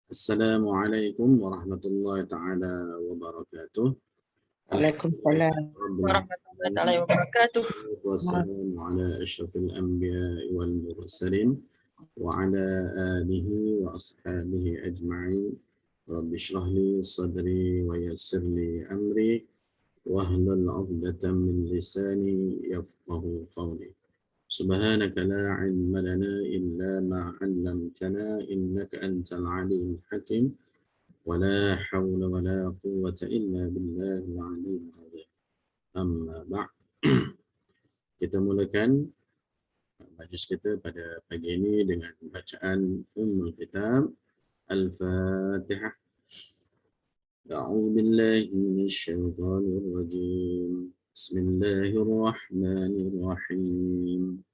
Assalamualaikum warahmatullahi taala wabarakatuh. Waalaikumsalam warahmatullahi taala wabarakatuh. Wassalamu ala asyrafil anbiya'i wal mursalin wa ala alihi wa ashabihi ajma'in. Rabbi shrah li sadri wa yassir li amri wahlul 'uqdatam min lisani yafqahu qawli. Subhanaka la ilma lana illa ma 'allamtana innaka antal 'alimul hakim. ولا حول ولا قوة إلا بالله العلي العظيم. Amma ba'. Kita mulakan majlis kita pada pagi ini dengan bacaan Ummul Kitab Al-Fatihah. A'udzu billahi minasy syaithanir rajim. Bismillahirrahmanirrahim.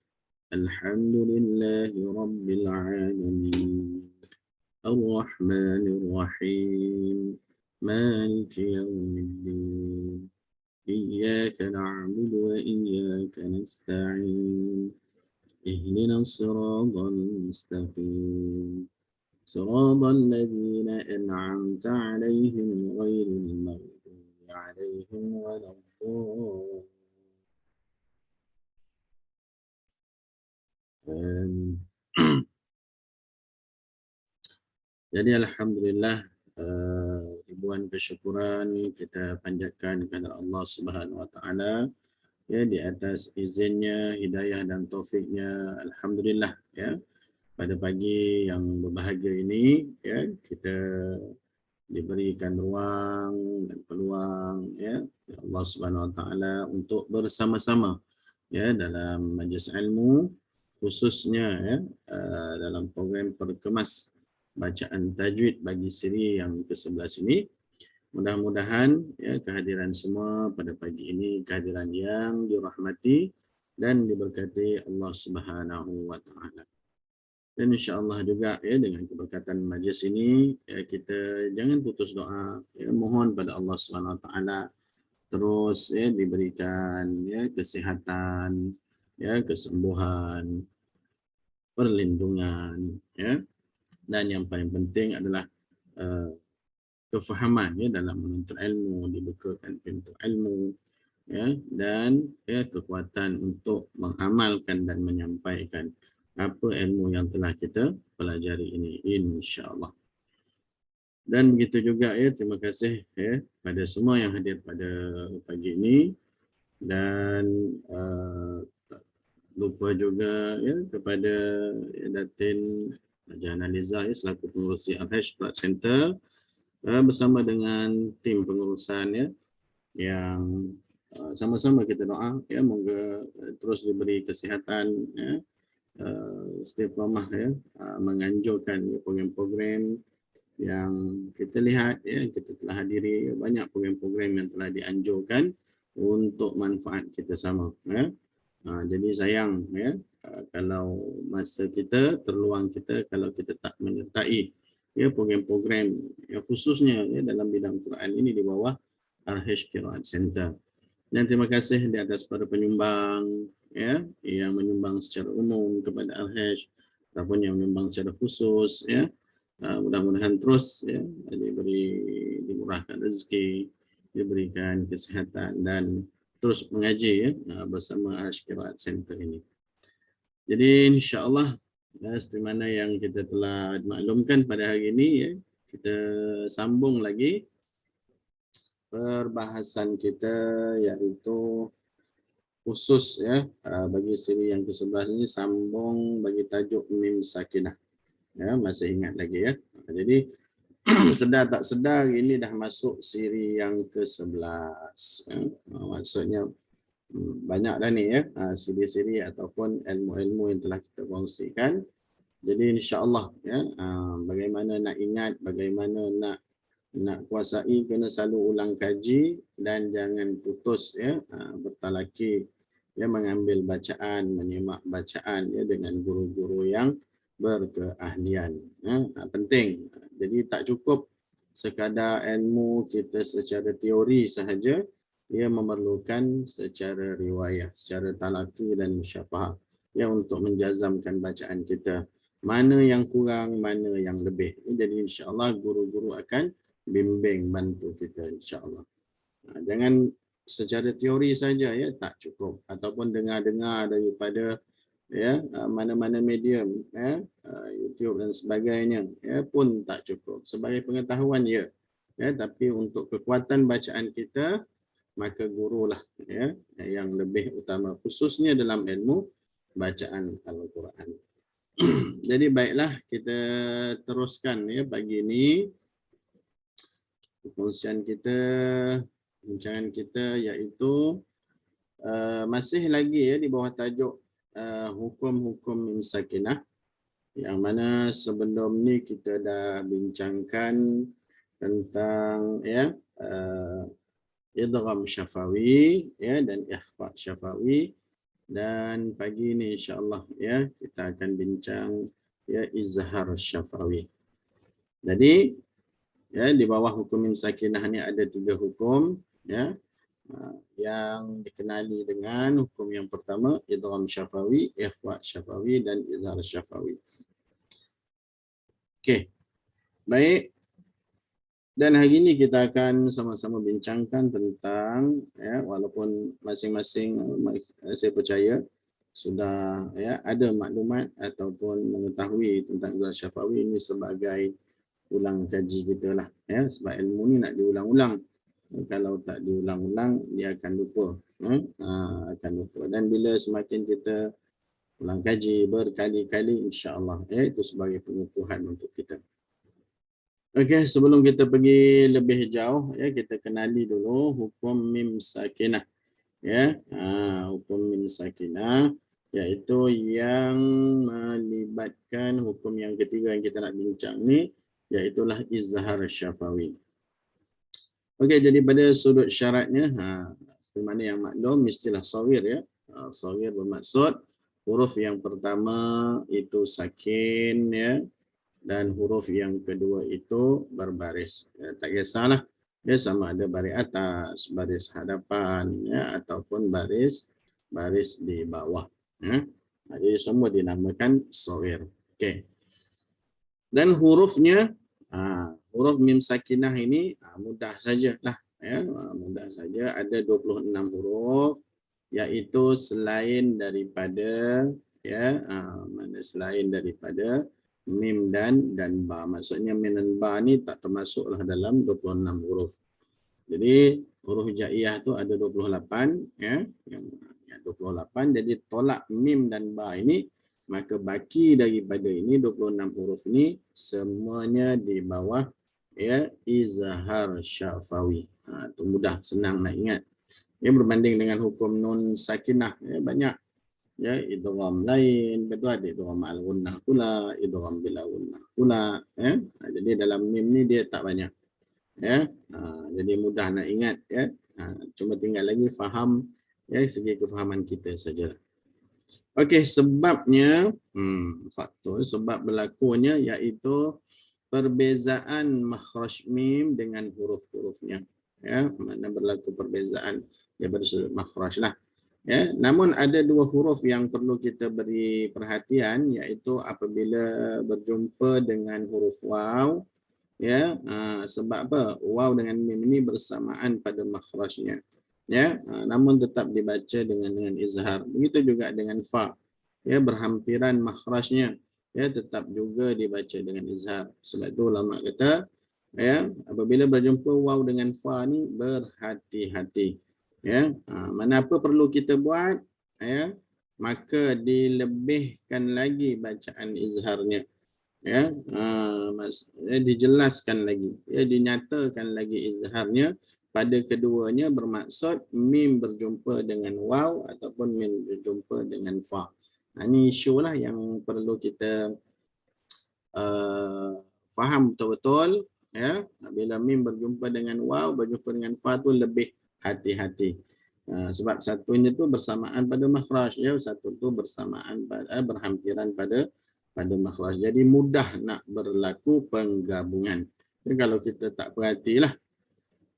Alhamdulillahi rabbil alamin. الرحمن الرحيم مالك يوم الدين إياك نعبد وإياك نستعين اهدنا الصراط المستقيم صراط الذين أنعمت عليهم غير المغضوب عليهم ولا الضالين. Jadi alhamdulillah ribuan kesyukuran kita panjatkan kepada Allah Subhanahu wa taala ya di atas izinnya, hidayah dan taufiknya. Alhamdulillah ya pada pagi yang berbahagia ini ya kita diberikan ruang dan peluang ya Allah Subhanahu wa taala untuk bersama-sama ya dalam majlis ilmu khususnya ya dalam program perkemas bacaan tajwid bagi siri yang ke-11 ini. Mudah-mudahan ya kehadiran semua pada pagi ini kehadiran yang dirahmati dan diberkati Allah Subhanahu wa taala. Dan insya-Allah juga ya dengan keberkatan majlis ini ya kita jangan putus doa ya mohon pada Allah Subhanahu wa taala terus ya diberikan ya kesehatan ya kesembuhan perlindungan ya. Dan yang paling penting adalah kefahaman ya dalam menuntut ilmu, dibukakan pintu ilmu ya dan ya kekuatan untuk mengamalkan dan menyampaikan apa ilmu yang telah kita pelajari ini insya-Allah. Dan begitu juga ya terima kasih ya pada semua yang hadir pada pagi ini dan lupa juga ya kepada Datin Jana Liza selaku pengurus RH Plat Center bersama dengan tim pengurusan ya yang sama-sama kita doa ya moga terus diberi kesihatan ya istiqamah ya menganjurkan ya, program-program yang kita lihat ya kita telah hadiri banyak program-program yang telah dianjurkan untuk manfaat kita sama ya. Jadi sayang ya kalau masa kita terluang kita kalau kita tak menyertai ya program-program ya khususnya ya dalam bidang Quran ini di bawah RH Qiraat Center. Dan terima kasih di atas para penyumbang ya yang menyumbang secara umum kepada RH ataupun yang menyumbang secara khusus ya. Mudah-mudahan terus ya dimurahkan rezeki, diberikan kesihatan dan terus mengaji ya bersama RH Qiraat Center ini. Jadi insya-Allah seperti mana yang kita telah maklumkan pada hari ini ya kita sambung lagi perbahasan kita iaitu khusus ya bagi siri yang ke-11 ini sambung bagi tajuk mim sakinah. Ya masih ingat lagi ya. Jadi sedar tak sedar ini dah masuk siri yang ke-11 ya. Maksudnya banyak dah ni ya siri-siri ataupun ilmu-ilmu yang telah kita kongsikan. Jadi insya-Allah ya bagaimana nak ingat, bagaimana nak kuasai kena selalu ulang kaji dan jangan putus ya bertalaki ya mengambil bacaan, menyimak bacaan ya dengan guru-guru yang berkeahlian ya penting. Jadi tak cukup sekadar ilmu kita secara teori sahaja, ia memerlukan secara riwayah, secara talaki dan musyafahah ya untuk menjazamkan bacaan kita. mana yang kurang, mana yang lebih. Jadi insya-Allah guru-guru akan bimbing bantu kita insya-Allah. Jangan secara teori saja ya, tak cukup, ataupun dengar-dengar daripada ya mana-mana medium ya, YouTube dan sebagainya ya pun tak cukup. Sebagai pengetahuan ya, tapi untuk kekuatan bacaan kita maka gurulah ya yang lebih utama, khususnya dalam ilmu bacaan Al-Quran. Jadi baiklah, kita teruskan ya pagi ini perkongsian kita, bincangan kita, iaitu masih lagi ya di bawah tajuk hukum-hukum mim sakinah, yang mana sebelum ni kita dah bincangkan tentang ya idgham syafawi ya dan ikhfa syafawi, dan pagi ini insya-Allah ya kita akan bincang ya izhar syafawi. Jadi ya di bawah hukum mim sakinah ni ada 3 hukum ya, yang dikenali dengan hukum yang pertama idgham syafawi, ikhfa syafawi dan izhar syafawi. Okey. Baik. Dan hari ini kita akan sama-sama bincangkan tentang ya, walaupun masing-masing saya percaya sudah ya ada maklumat ataupun mengetahui tentang izhar syafawi ini sebagai ulang kaji kita lah ya, sebab ilmu ni nak diulang-ulang. Kalau tak diulang-ulang dia akan lupa, akan lupa. Dan bila semakin kita ulang kaji berkali-kali, insya-Allah itu sebagai pengukuhan untuk kita. Okey, sebelum kita pergi lebih jauh ya, kita kenali dulu hukum mim sakinah ya. Hukum mim sakinah iaitu yang melibatkan hukum yang ketiga yang kita nak bincang ni, iaitulah izhar syafawi. Okey, jadi pada sudut syaratnya seperti mana yang maklum, mestilah sawir ya. Sawir bermaksud huruf yang pertama itu sakin ya, dan huruf yang kedua itu berbaris. Tak kisahlah dia sama ada baris atas, baris hadapan ya, ataupun baris di bawah. Jadi semua dinamakan sawir. Okey. Dan hurufnya huruf mim sakinah ini mudah sajalah ya, mudah saja. Ada 26 huruf, iaitu selain daripada ya, selain daripada mim dan ba. Maksudnya mim dan ba ni tak termasuklah dalam 26 huruf. Jadi huruf hijaiyah tu ada 28 ya, yang 28. Jadi tolak mim dan ba ini, maka baki daripada ini 26 huruf ni semuanya di bawah ya izhar syafawi. Itu mudah, senang nak ingat. Ia berbanding dengan hukum nun sakinah ya, banyak ya, idgham lain, betul, ada idgham al-gunnah pula, idgham bila gunnah pula ya. Jadi dalam mim ni dia tak banyak ya. Jadi mudah nak ingat ya. Cuma tinggal lagi faham ya, segi kefahaman kita saja. Okey, sebabnya faktor sebab berlakunya iaitu perbezaan makhraj mim dengan huruf-hurufnya ya. Mana berlaku perbezaan daripada sudut makhraj lah. Ya, namun ada 2 huruf yang perlu kita beri perhatian, iaitu apabila berjumpa dengan huruf waw ya. Sebab apa? Waw dengan mim ini bersamaan pada makhrajnya ya, namun tetap dibaca dengan izhar. Begitu juga dengan fa ya, berhampiran makhrajnya ya, tetap juga dibaca dengan izhar. Sebab itu ulama kata ya, apabila berjumpa waw dengan fa ni berhati-hati ya. Mana apa perlu kita buat ya, maka dilebihkan lagi bacaan izharnya ya, dijelaskan lagi ya, dinyatakan lagi izharnya pada keduanya, bermaksud mim berjumpa dengan waw ataupun mim berjumpa dengan fa. Ini isu lah yang perlu kita faham betul-betul ya. Bila mim berjumpa dengan waw, berjumpa dengan fa tu lebih hati-hati. Sebab satunya tu bersamaan pada makhraj ya, satu tu bersamaan berhampiran pada makhraj. Jadi mudah nak berlaku penggabungan. Jadi kalau kita tak perhatilah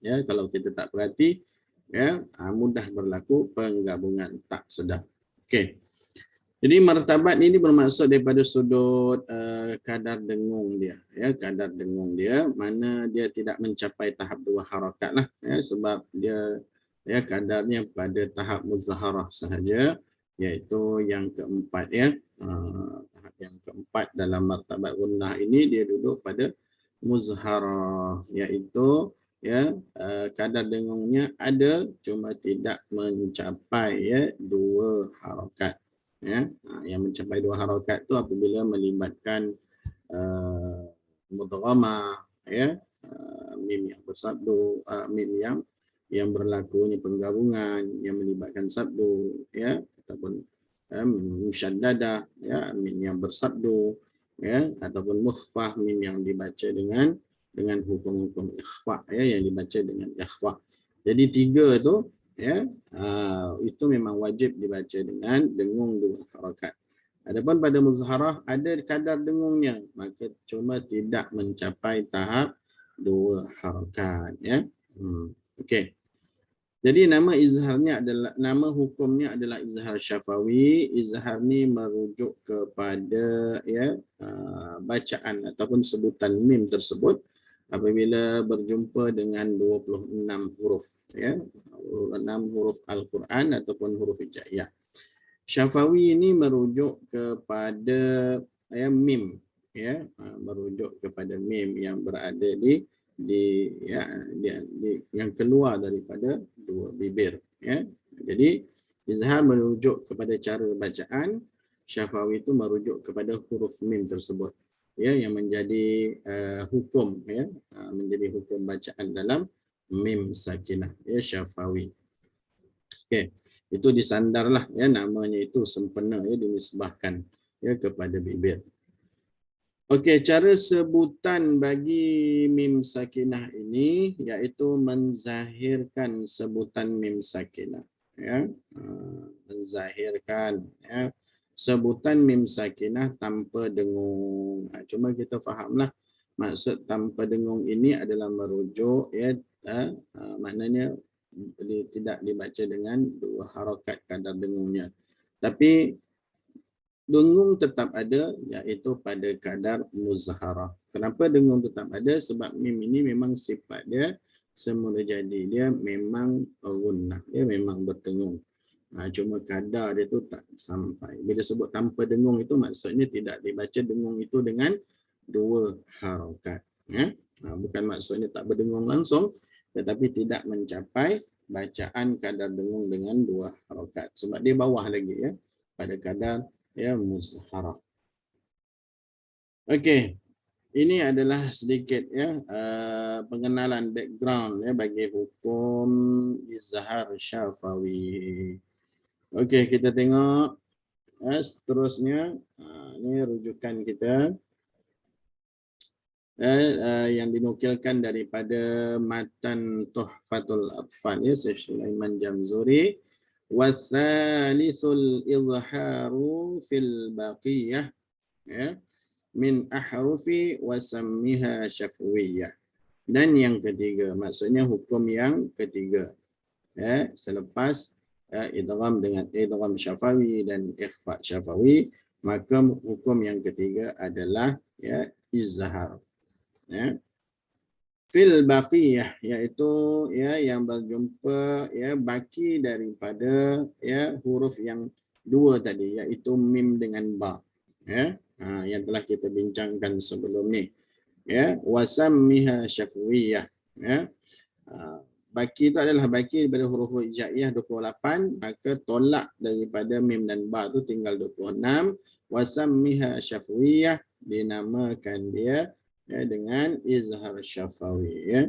ya, kalau kita tak perhati ya, mudah berlaku penggabungan tak sedar. Okey. Jadi martabat ini bermaksud daripada sudut kadar dengung dia, ya, kadar dengung dia, mana dia tidak mencapai tahap 2 harakat lah, ya, sebab dia ya kadarnya pada tahap muzaharah sahaja, iaitu yang keempat, ya. Tahap yang keempat dalam martabat gunnah ini dia duduk pada muzharah, iaitu ya kadar dengungnya ada cuma tidak mencapai ya 2 harakat. Ya, yang mencapai 2 harakat itu apabila melibatkan mudghamah, ya, mim yang bersabdu, mim yang berlaku ini penggabungan yang melibatkan sabdu, ya, ataupun musyaddadah, ya, mim yang bersabdu, ya, ataupun mukhfah, mim yang dibaca dengan hukum-hukum ikhfa, ya, yang dibaca dengan ikhfa. Jadi 3 itu, ya, itu memang wajib dibaca dengan dengung 2 harakat. Adapun pada muzharah ada kadar dengungnya, maka cuma tidak mencapai tahap 2 harakat, ya. Okey. Jadi nama izharnya adalah, nama hukumnya adalah izhar syafawi. Izhar ni merujuk kepada ya bacaan ataupun sebutan mim tersebut apabila berjumpa dengan 26 huruf, ya, 6 huruf Al-Quran ataupun huruf hijaiyah. Syafawi ini merujuk kepada ya mim, ya, merujuk kepada mim yang berada di yang keluar daripada 2 bibir, ya. Jadi izhar merujuk kepada cara bacaan, syafawi itu merujuk kepada huruf mim tersebut, ya, yang menjadi hukum, ya, menjadi hukum bacaan dalam mim sakinah, ya, syafawi. Okey, itu disandarlah, ya, namanya itu sempena, ya, dinisbahkan, ya, kepada bibir. Okey, cara sebutan bagi mim sakinah ini iaitu menzahirkan sebutan mim sakinah, ya, menzahirkan, ya, sebutan mim sakinah tanpa dengung. Cuma kita fahamlah maksud tanpa dengung ini adalah merujuk, ya, maknanya tidak dibaca dengan 2 harakat kadar dengungnya. Tapi dengung tetap ada, iaitu pada kadar muzharah. Kenapa dengung tetap ada? Sebab mim ini memang sifat dia semula jadi, dia memang gunnah, dia memang berdengung. Cuma kadar dia tu tak sampai. Bila sebut tanpa dengung itu maksudnya tidak dibaca dengung itu dengan 2 harakat, ya. Bukan maksudnya tak berdengung langsung, tetapi tidak mencapai bacaan kadar dengung dengan 2 harakat. Sebab dia bawah lagi, ya, pada kadar, ya, muzharah. Okey, ini adalah sedikit, ya, pengenalan background, ya, bagi hukum izhar syafawi. Okey, kita tengok seterusnya. Ini rujukan kita yang dinukilkan daripada matan Tuhfatul Atfal, ya, Syekh Sulaiman Jamzuri. Watsalitsul izharu fil baqiyah, ya, min ahrufi wasammiha syafwiyah. Dan yang ketiga, maksudnya hukum yang ketiga, ya, selepas idgham dengan idgham syafawi dan ikhfa syafawi, maka hukum yang ketiga adalah, ya, izhar, ya, fil baqiyah, iaitu, ya, yang berjumpa, ya, baki daripada, ya, huruf yang 2 tadi, iaitu mim dengan ba, ya, yang telah kita bincangkan sebelum ni, ya. Wasammiha syafwiyah, ya. Baki itu adalah baki daripada huruf hijaiyah 28, maka tolak daripada mim dan ba tu tinggal 26. Wasammiha syafwiyah, dinamakan dia, ya, dengan izhar syafawi, ya.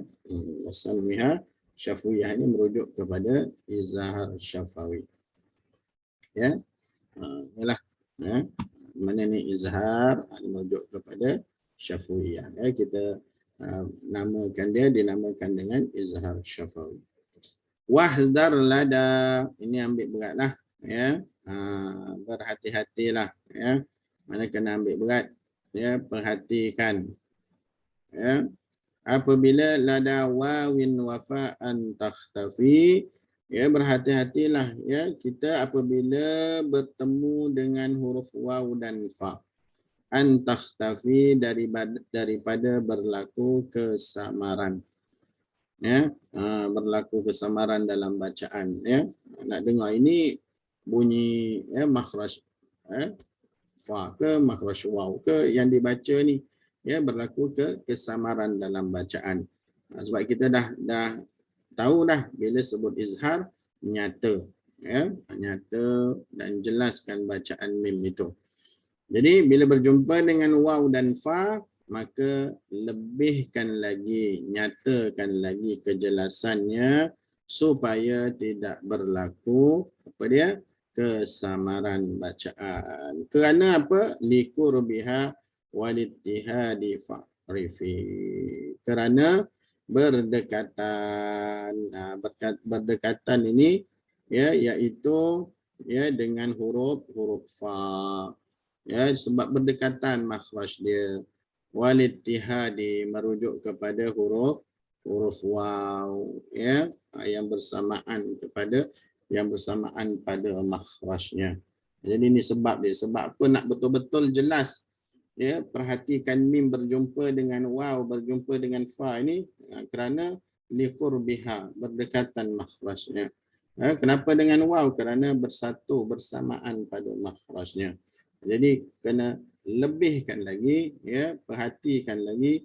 Wasammiha syafwiyah ini merujuk kepada izhar syafawi, ya. Inilah, ya, mana ni izhar merujuk kepada syafwiyah, ya. Kita namakan dia, dinamakan dengan izhar syafawi. Wahdar lada, ini ambil beratlah, ya. Berhati-hatilah, ya. Mana kena ambil berat, ya, perhatikan, ya. Apabila lada wawin wafa'an takhtafi, Ya, berhati-hatilah ya kita apabila bertemu dengan huruf waw dan fa. An takhtafi daripada berlaku kesamaran. Ya, berlaku kesamaran dalam bacaan ya. Nak dengar ini bunyi ya makhraj fa ke makhraj waw ke yang dibaca ni ya berlaku kesamaran dalam bacaan. Sebab kita dah tahu dah bila sebut izhar nyata ya, nyata dan jelaskan bacaan mim itu. Jadi bila berjumpa dengan waw dan fa maka lebihkan lagi, nyatakan lagi kejelasannya supaya tidak berlaku apa dia kesamaran bacaan. Kerana apa? Liqurbiha walittihadi fa'rifi. Kerana berdekatan. Berdekatan ini ya iaitu ya dengan huruf fa. Ya, sebab berdekatan makhraj dia. Walittihadi merujuk kepada huruf waw ya yang bersamaan pada makhrajnya. Jadi ini sebab dia. Sebab apa nak betul-betul jelas ya, perhatikan mim berjumpa dengan waw, berjumpa dengan fa ini kerana liqurbiha, berdekatan makhrajnya. Kenapa dengan waw? Kerana bersatu bersamaan pada makhrajnya. Jadi kena lebihkan lagi ya, perhatikan lagi,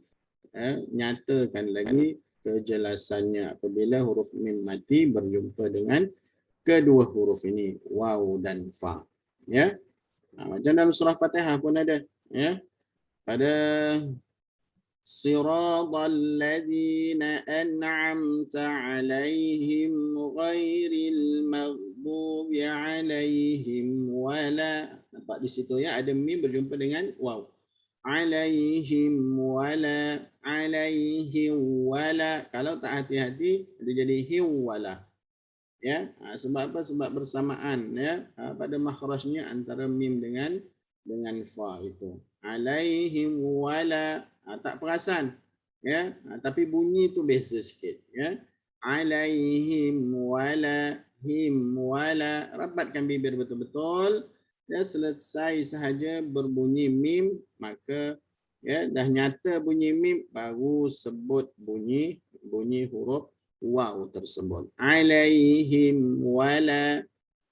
nyatakan lagi kejelasannya apabila huruf mim mati berjumpa dengan kedua huruf ini waw dan fa ya. Macam dalam surah Fatihah pun ada ya, pada siratal ladzina an'amta 'alaihim ghairil maghdubi 'alaihim wala. Nampak di situ ya ada mim berjumpa dengan waw. 'Alaihim wala, 'alaihim wala. Kalau tak hati-hati dia jadi hiwala. Ya, sebab apa? Sebab bersamaan ya pada makhrajnya antara mim dengan fa itu. Alaihim wala, tak perasan ya, tapi bunyi tu beza sikit ya. Alaihim wala, him wala, rapatkan bibir betul-betul ya. Selesai sahaja berbunyi mim maka ya dah nyata bunyi mim baru sebut bunyi huruf waw tersebut. Alaihim wala.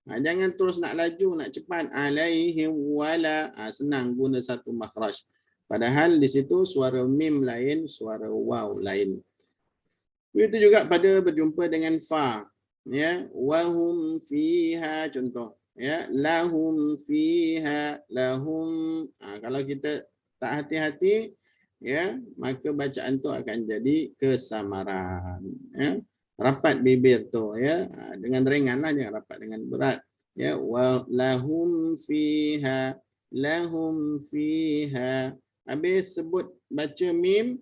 Jangan terus nak laju, nak cepat. Alaihim wala. Senang guna satu makhraj. Padahal di situ suara mim lain, suara waw lain. Begitu juga pada berjumpa dengan fa. Ya, wahum fiha contoh. Ya, lahum fiha, lahum. Kalau kita tak hati-hati, ya maka bacaan tu akan jadi kesamaran ya. Rapat bibir tu ya, dengan ringanlah, jangan rapat dengan berat ya. Wa lahum fiha, lahum fiha. Habis sebut baca mim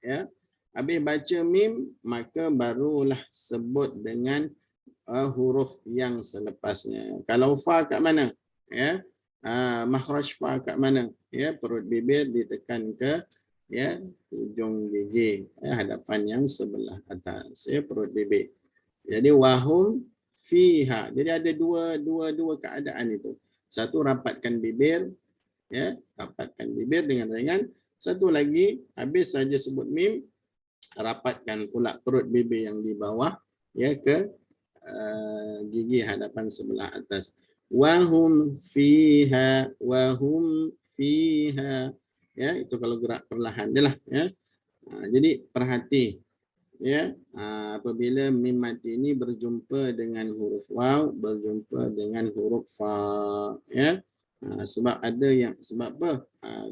ya, habis baca mim maka barulah sebut dengan huruf yang selepasnya. Kalau fa kat mana ya, makhraj fa kat mana ya, perut bibir ditekan ke ya ujung gigi ya, hadapan yang sebelah atas ya, perut bibir. Jadi wahum fiha. Jadi ada dua keadaan itu. Satu rapatkan bibir ya, rapatkan bibir dengan ringan. Satu lagi habis saja sebut mim rapatkan pula perut bibir yang di bawah ya ke gigi hadapan sebelah atas. Wahum fiha, wahum fiha ya, itu kalau gerak perlahan dia lah ya. Jadi perhati ya, apabila mim mati ini berjumpa dengan huruf waw, berjumpa dengan huruf fa ya. Sebab apa?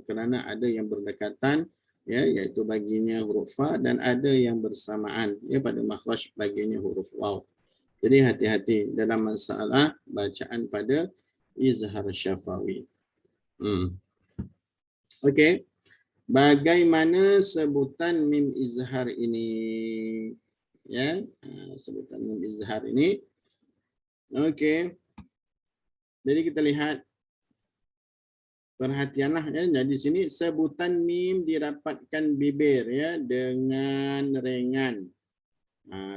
Kerana ada yang berdekatan ya, iaitu baginya huruf fa, dan ada yang bersamaan ya pada makhraj baginya huruf waw. Jadi hati-hati dalam masalah bacaan pada izhar syafawi. Okey. Bagaimana sebutan mim izhar ini? Ya, sebutan mim izhar ini. Okey. Jadi kita lihat, perhatianlah ya. Jadi sini sebutan mim dirapatkan bibir ya dengan ringan.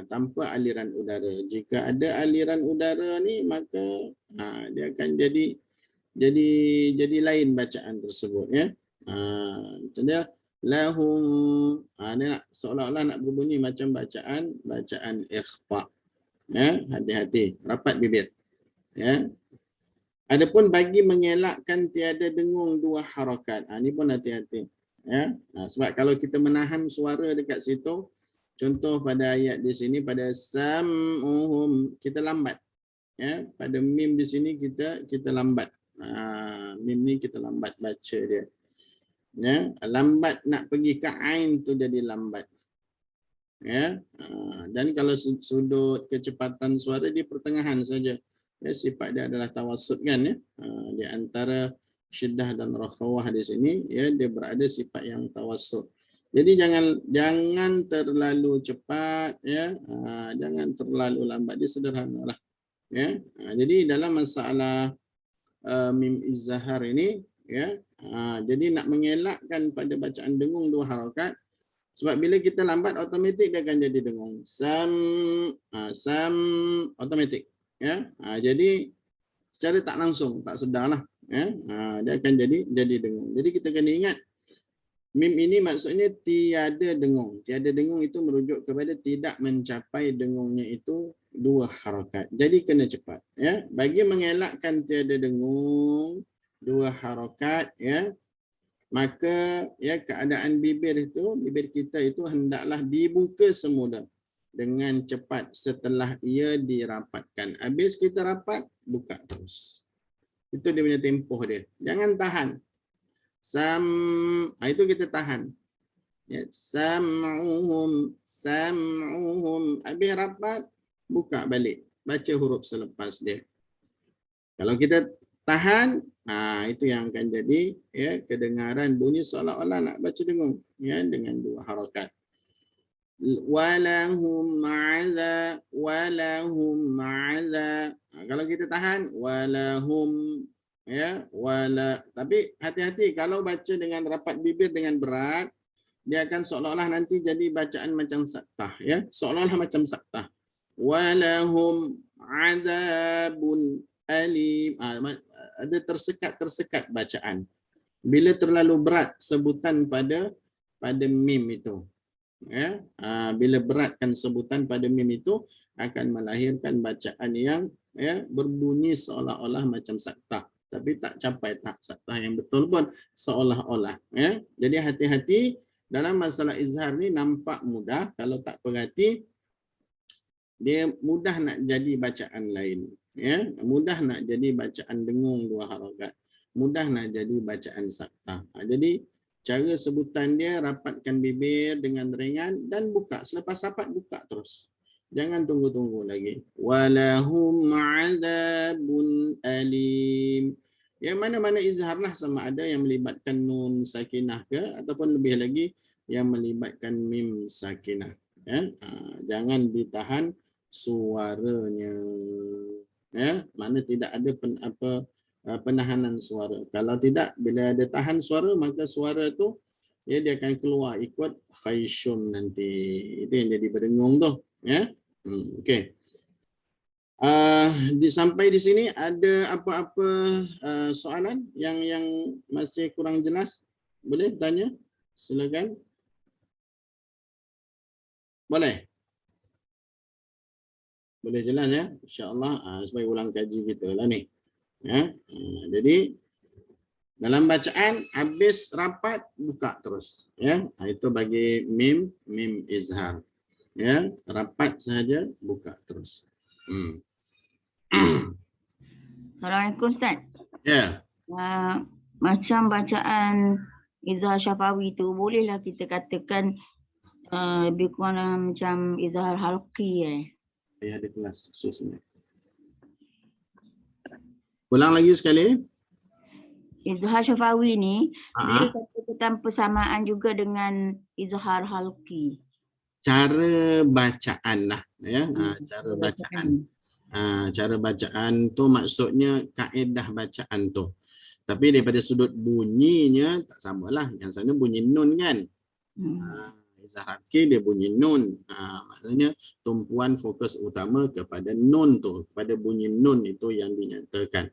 tanpa aliran udara. Jika ada aliran udara ni, maka dia akan jadi lain bacaan tersebut, ya. Dia lahum, dia seolah-olah nak berbunyi macam bacaan ikhfa, ya. Hati-hati, rapat bibir, ya. Adapun bagi mengelakkan tiada dengung dua harakat, ni pun hati-hati, ya. Sebab kalau kita menahan suara dekat situ, contoh pada ayat di sini, pada sam'uhum, kita lambat, ya. Pada mim di sini kita lambat, mim ni kita lambat baca dia, ya. Lambat nak pergi ke ain tu jadi lambat, ya. Dan kalau sudut kecepatan suara di pertengahan saja, ya, sifat dia adalah tawassut, kan, ya. Di antara syiddah dan rakhawah di sini, ya, dia berada sifat yang tawassut. Jadi jangan terlalu cepat, ya. Jangan terlalu lambat, dia sederhanalah, ya. Jadi dalam masalah mim izhar ini, ya, jadi nak mengelakkan pada bacaan dengung dua harakat, sebab bila kita lambat automatik dia akan jadi dengung. Sam automatik, ya. Jadi secara tak langsung, tak sedarlah, ya, dia akan jadi dengung. Jadi kita kena ingat, mim ini maksudnya tiada dengung. Tiada dengung itu merujuk kepada tidak mencapai dengungnya itu dua harakat. Jadi kena cepat, ya. Bagi mengelakkan tiada dengung dua harakat, ya, maka, ya, keadaan bibir kita itu hendaklah dibuka semula dengan cepat setelah ia dirapatkan. Habis kita rapat, buka terus. Itu dia punya tempoh dia. Jangan tahan. Itu kita tahan, ya. Sam'uhum. Habis rapat, buka balik, baca huruf selepas dia. Kalau kita tahan, itu yang akan jadi, ya, kedengaran bunyi seolah-olah nak baca dengung, ya, dengan dua harakat. Walahum ma'adha. Kalau kita tahan, walahum, ya, tapi hati-hati kalau baca dengan rapat bibir dengan berat, dia akan seolah-olah nanti jadi bacaan macam saktah, ya, seolah-olah macam saktah. Walahum adabun alim, ada tersekat bacaan bila terlalu berat sebutan pada mim itu, ya. Bila beratkan sebutan pada mim itu akan melahirkan bacaan yang, ya, berbunyi seolah-olah macam saktah, tapi tak capai tak saktah yang betul pun, seolah-olah, ya. Jadi hati-hati dalam masalah izhar ni. Nampak mudah, kalau tak perhati dia mudah nak jadi bacaan lain, ya. Mudah nak jadi bacaan dengung dua harakat, mudah nak jadi bacaan saktah. Jadi cara sebutan dia, rapatkan bibir dengan ringan dan buka. Selepas rapat, buka terus. Jangan tunggu-tunggu lagi. Walahum adzabun alim. Yang mana-mana izharlah, sama ada yang melibatkan nun sakinah ke, ataupun lebih lagi yang melibatkan mim sakinah, ya. Jangan ditahan suaranya, ya. Mana tidak ada penahanan suara. Kalau tidak, bila ada tahan suara, maka suara tu, ya, dia akan keluar ikut khayshum nanti. Itu yang jadi berdengung tu, ya. Okey. Sampai di sini ada apa-apa soalan yang masih kurang jelas? Boleh tanya? Silakan. Boleh? Boleh jelas, ya? InsyaAllah, supaya ulang kaji kita lah ni. Ya. Jadi dalam bacaan, habis rapat, buka terus, ya. Itu bagi mim izhar, ya. Rapat sahaja, buka terus. Assalamualaikum, Ustaz. Ya. Macam bacaan izhar syafawi tu, bolehlah kita katakan lebih kurang macam izhar halqi, Ya, di kelas susahnya. Ulang lagi sekali. Izhar syafawi ni boleh katakan persamaan juga dengan izhar halqi. Cara bacaan lah, ya. Cara bacaan. Cara bacaan tu maksudnya kaedah bacaan tu. Tapi daripada sudut bunyinya tak samalah. Yang sana bunyi nun, kan. izhar halqi dia bunyi nun. Maksudnya tumpuan fokus utama kepada nun tu, kepada bunyi nun itu yang dinyatakan.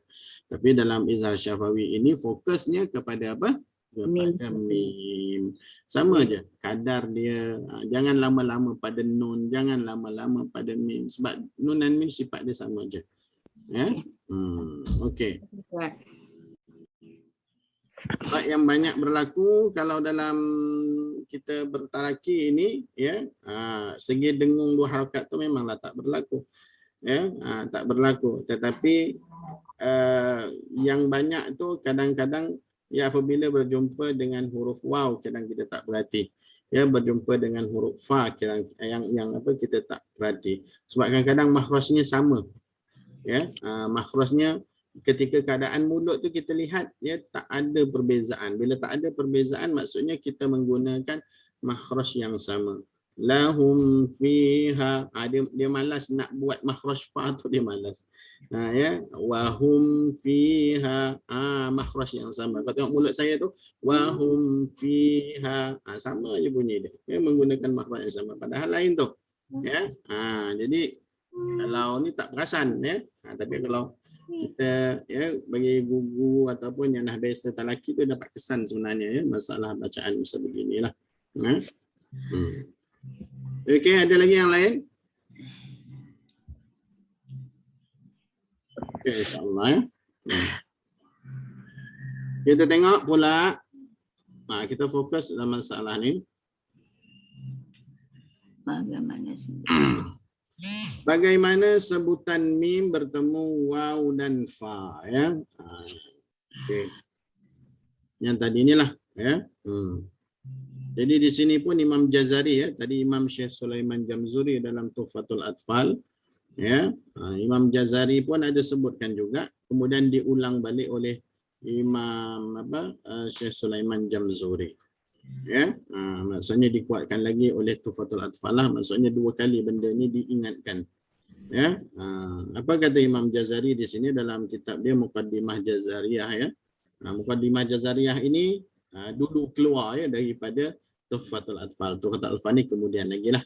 Tapi dalam izhar syafawi ini fokusnya kepada apa? Kepada mim. Sama je kadar dia. Jangan lama-lama pada nun, jangan lama-lama pada mim, sebab nun dan mim sifat dia sama je. Ya. Okey. Yang banyak berlaku kalau dalam kita bertalaki ini, ya, segi dengung dua harakat tu memanglah tak berlaku, ya, tak berlaku. Tetapi yang banyak tu kadang-kadang ya apabila berjumpa dengan huruf waw kadang kita tak perhati, ya, berjumpa dengan huruf fa yang apa kita tak perhati, sebab kadang-kadang makhrajnya sama, ya, makhrajnya ketika keadaan mulut tu kita lihat ya tak ada perbezaan. Bila tak ada perbezaan maksudnya kita menggunakan makhraj yang sama. Lahum fiha, dia malas nak buat makhraj fa tu, dia malas. Ya, wahum fiha, makhraj yang sama. Kalau tengok mulut saya tu wahum fiha, sama je bunyi dia. Dia menggunakan makhraj yang sama padahal lain tu. Ya. Jadi kalau ni tak perasan, ya. Tapi kalau kita ya bagi guru ataupun yang dah biasa talaki tu dapat kesan sebenarnya, ya, masalah bacaan macam beginilah. Okey, ada lagi yang lain? Okey, insya-Allah, ya. Kita tengok pula, kita fokus dalam masalah ni. Bagaimana sebutan mim bertemu waw dan fa, ya. Okay. Yang tadi inilah, ya. Jadi di sini pun Imam Jazari, ya, tadi Imam Syekh Sulaiman Jamzuri dalam Tuhfatul Atfal, ya. Imam Jazari pun ada sebutkan juga, kemudian diulang balik oleh Imam Syekh Sulaiman Jamzuri. Ya, maksudnya dikuatkan lagi oleh Tuhfatul Atfal lah, maksudnya dua kali benda ni diingatkan. Ya, apa kata Imam Jazari di sini dalam kitab dia Muqaddimah Jazariyah, ya. Muqaddimah Jazariyah ini dulu keluar, ya, daripada Tuhfatul Atfal. Tuhfatul Atfal ni kemudian lagi lah.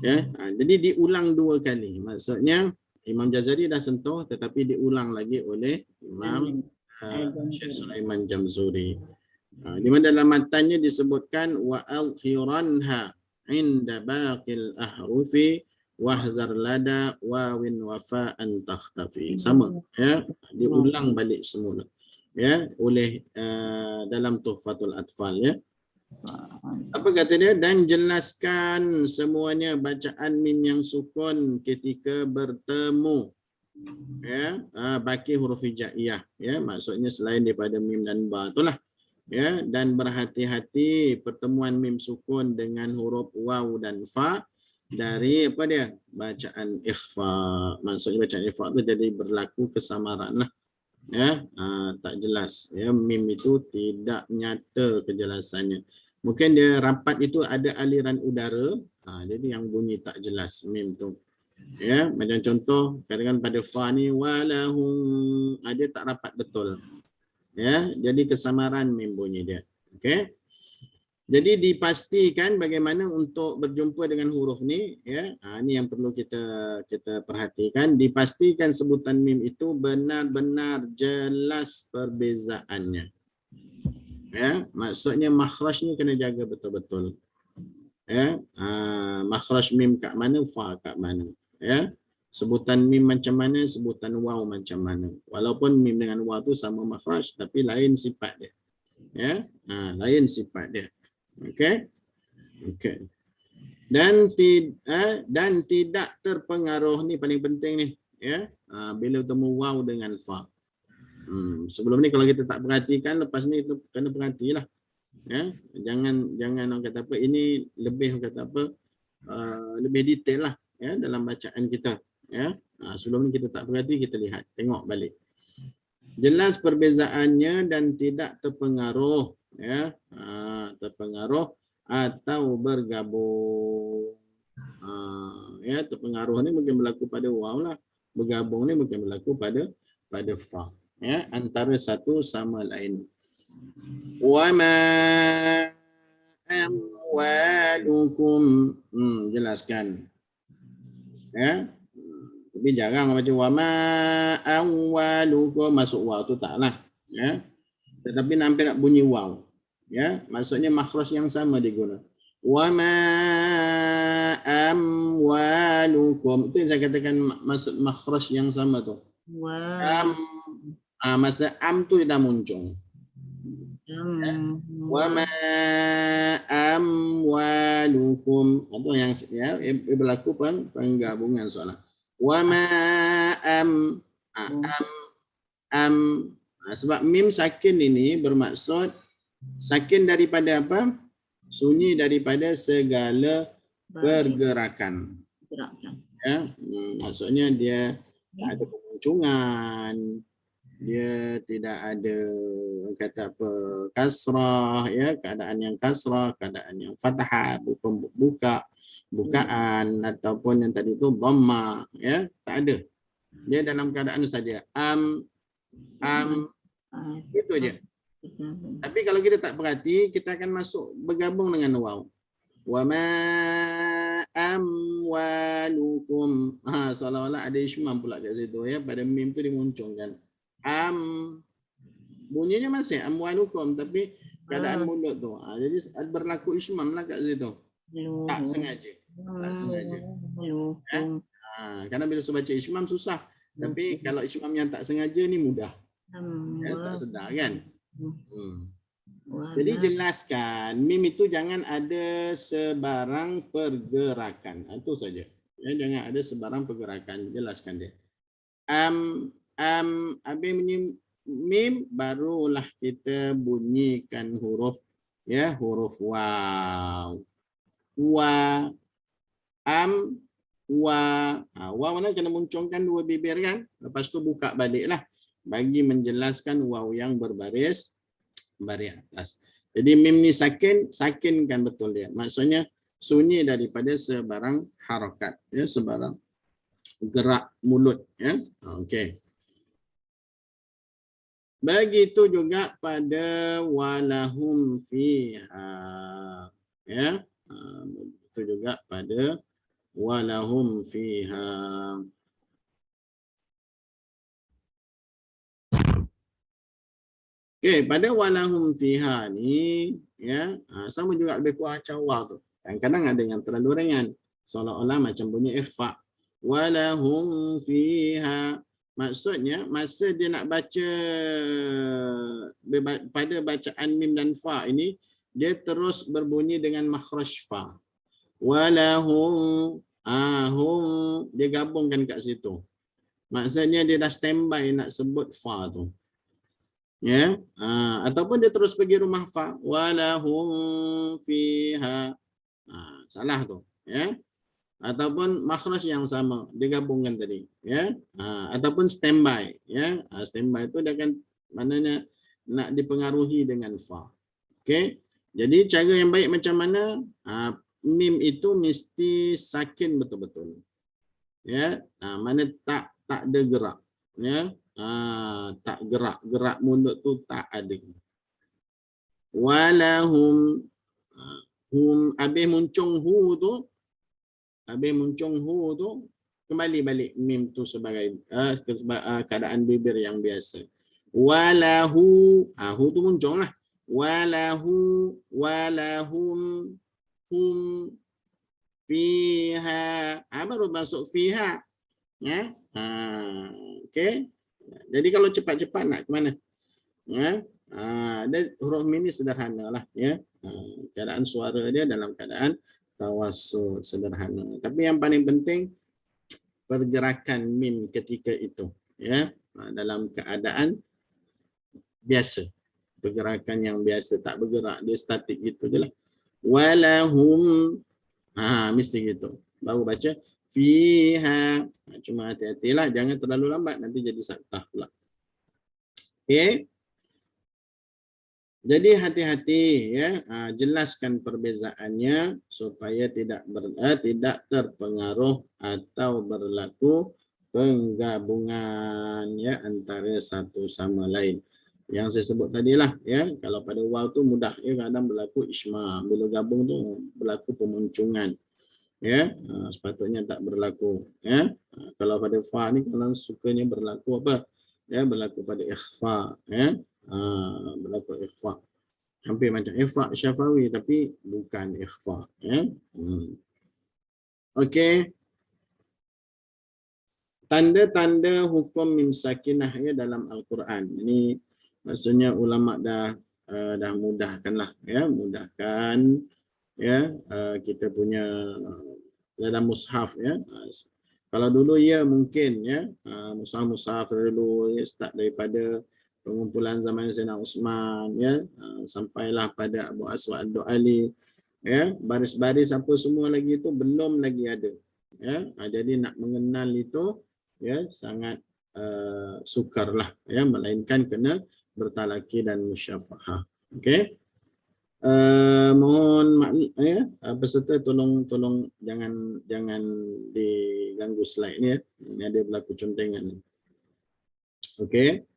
Ya, jadi diulang dua kali. Maksudnya Imam Jazari dah sentuh tetapi diulang lagi oleh Imam Syekh Sulaiman Jamzuri. Di mana dalam matanya disebutkan wa al-khiranha inda baqil ahrufi wahdhar lada wawin wafa'an takhtafi. Sama, ya, diulang balik semula, ya, oleh dalam Tuhfatul Atfal, ya. Apa kata dia? Dan jelaskan semuanya bacaan mim yang sukun ketika bertemu, ya, baki huruf hijaiyah, ya, maksudnya selain daripada mim dan ba itulah. Ya, dan berhati-hati pertemuan mim sukun dengan huruf waw dan fa dari apa dia? Bacaan ikhfa. Maksudnya bacaan ikhfa itu jadi berlaku kesamaran lah. Ya, tak jelas. Ya, mim itu tidak nyata kejelasannya. Mungkin dia rapat itu ada aliran udara, jadi yang bunyi tak jelas mim tu. Ya, macam contoh katakan pada fa ni walahum, dia tak rapat betul. Ya, jadi kesamaran mim bunyi dia. Okey. Jadi dipastikan bagaimana untuk berjumpa dengan huruf ni, ya. Ini yang perlu kita perhatikan. Dipastikan sebutan mim itu benar-benar jelas perbezaannya. Ya, maksudnya makhrajnya kena jaga betul-betul. Ya, makhraj mim kat mana, fa kat mana, ya. Sebutan mim macam mana, sebutan waw macam mana. Walaupun mim dengan waw tu sama makhraj tapi lain sifat dia. Ya, lain sifat dia. Okey. Okey. Dan tidak terpengaruh, ni paling penting ni, ya. Bila bertemu waw dengan fa. Sebelum ni kalau kita tak perhatikan, lepas ni itu kena perhatilah. Ya, jangan orang kata apa, ini lebih orang kata apa, lebih detail lah, ya, dalam bacaan kita. Ya, sebelum ni kita tak perhati, kita lihat, tengok balik. Jelas perbezaannya dan tidak terpengaruh, ya, terpengaruh atau bergabung. Ya, terpengaruh ni mungkin berlaku pada waw lah, bergabung ni mungkin berlaku pada fa. Ya, antara satu sama lain. Wa ma amwalukum amwalukum. Jelaskan. Ya. Tapi jarang baca wa ma amwalukum masuk waw tu taklah. Ya. Tetapi nampak nak bunyi waw. Ya, maksudnya makhraj yang sama diguna. Wa ma amwalukum. Itu yang saya katakan maksud makhraj yang sama tu. Masa am tu dia dah muncul. Wa ma amwalukum. Itu yang ya berlaku penggabungan soalan. Wa ma sebab mim sakin ini bermaksud sakin daripada apa? Sunyi daripada segala pergerakan. Ya, maksudnya dia tak ada pemunculkan, dia tidak ada kata apa kasrah, ya, keadaan yang kasrah, keadaan yang fathah, bukaan ataupun yang tadi itu dhamma, ya, tak ada. Dia dalam keadaan saja itu aja. Tapi kalau kita tak perhati, kita akan masuk bergabung dengan waw. Wa ma amwalukum. Seolah-olah ada ismam pula kat situ, ya, pada mim tu dimunculkan. Bunyinya masih amwalukum, tapi keadaan mulut tu. Jadi berlaku ismam lah kat situ. Tak sengaja. Tak sengaja. Karena bila baca ismam susah. Tapi kalau ismam yang tak sengaja ni mudah. Ya, tak sedar kan? Jadi jelaskan mim itu jangan ada sebarang pergerakan. Itu saja. Ya, jangan ada sebarang pergerakan. Jelaskan dia. Habis bunyi mim barulah kita bunyikan huruf, ya, huruf waw. Wa waw mana kena munculkan dua bibir kan? Lepas tu buka baliklah bagi menjelaskan waw yang berbaris atas. Jadi mim ni sakinkan betul dia. Maksudnya sunyi daripada sebarang harakat, ya, sebarang gerak mulut, ya. Okey. Begitu juga pada walahum fiha, ya. Begitu juga pada walahum fiha. Okey, pada walahum fiha ni, ya, sama juga lebih kurang macam waw tu. Kadang-kadang ada yang terlalu ringan, seolah-olah macam bunyi ikhfa. Walahum fiha. Maksudnya masa dia nak baca pada bacaan mim dan fa ini, dia terus berbunyi dengan makhraj fa. Walahum hum, dia gabungkan kat situ. Maksudnya dia dah standby nak sebut fa tu. Ya, ataupun dia terus pergi rumah fa, walahum fiha. Salah tu, ya. Ataupun makhraj yang sama digabungkan tadi, ya. Ataupun standby, ya. Standby itu dia akan maknanya nak dipengaruhi dengan fa. Okey. Jadi cara yang baik macam mana? Mim itu mesti sakin betul-betul. Ya, mana tak ada gerak, ya. Tak gerak mulut tu tak ada. Walahum hum, habis muncung hu tu, kembali balik mim tu sebagai keadaan bibir yang biasa. Walahu, hu tu muncul lah. Walahu walahum hum fiha, baru masuk fiha, ya. Okey. Jadi kalau cepat-cepat nak ke mana? Ya. Dan huruf mim ni sederhana lah, ya. Keadaan suara dia dalam keadaan tawassul, sederhana. Tapi yang paling penting pergerakan mim ketika itu, ya. Dalam keadaan biasa. Pergerakan yang biasa, tak bergerak, dia statik gitu je lah. Walahum, mesti gitu. Baru baca fiha. Cuma hati-hatilah, jangan terlalu lambat, nanti jadi saktah pula. Okey. Jadi hati-hati, ya. Jelaskan perbezaannya supaya tidak terpengaruh atau berlaku penggabungan, ya, antara satu sama lain. yang saya sebut tadilah ya. Kalau pada waw tu mudah ya, kadang berlaku isma, bila gabung tu berlaku pemuncingan ya. Sepatutnya tak berlaku ya. Kalau pada fa ni kalau sukanya berlaku apa ya, berlaku pada ikhfa ya. Berlaku ikhfa, hampir macam ikhfa syafawi tapi bukan ikhfa ya. Okey, tanda-tanda hukum mim sakinah ya dalam Al-Quran. Ini maksudnya ulama dah mudahkanlah ya, mudahkan ya kita punya dalam mushaf ya. Kalau dulu ya mungkin ya mushaf dulu ya, start daripada pengumpulan zaman Sayyidina Uthman ya, sampailah pada Abu Aswad Ad-Du'ali ya, baris-baris apa semua lagi itu belum lagi ada ya. Jadi nak mengenal itu ya sangat sukarlah ya, melainkan kena bertalaki dan musyafahah. Okey, mohon ya peserta tolong jangan diganggu slide ni ya, ini ada berlaku contengan. Okey.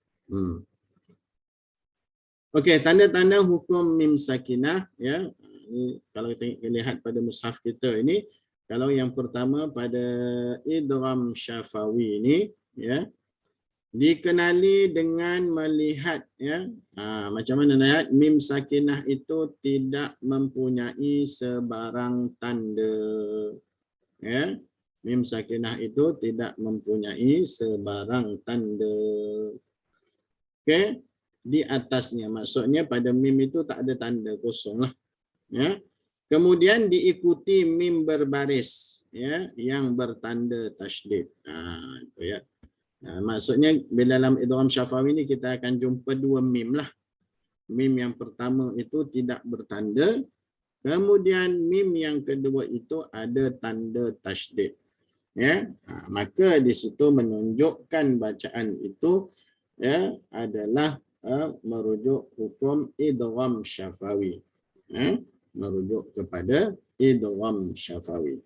Okey, tanda-tanda hukum mim sakinah ya. Ini kalau kita lihat pada mushaf kita ini, kalau yang pertama pada idgham syafawi ini ya, dikenali dengan melihat ya. Macam mana nak mim sakinah itu tidak mempunyai sebarang tanda ya. Mim sakinah itu tidak mempunyai sebarang tanda. Okey, di atasnya maksudnya pada mim itu tak ada tanda, kosong lah ya. Kemudian diikuti mim berbaris ya yang bertanda tasydid. Itu ya. Maksudnya bila dalam idgham syafawi ini kita akan jumpa dua mim lah. Mim yang pertama itu tidak bertanda, kemudian mim yang kedua itu ada tanda tasydid ya. Maka di situ menunjukkan bacaan itu ya adalah merujuk hukum idgham syafawi ya, merujuk kepada idgham syafawi.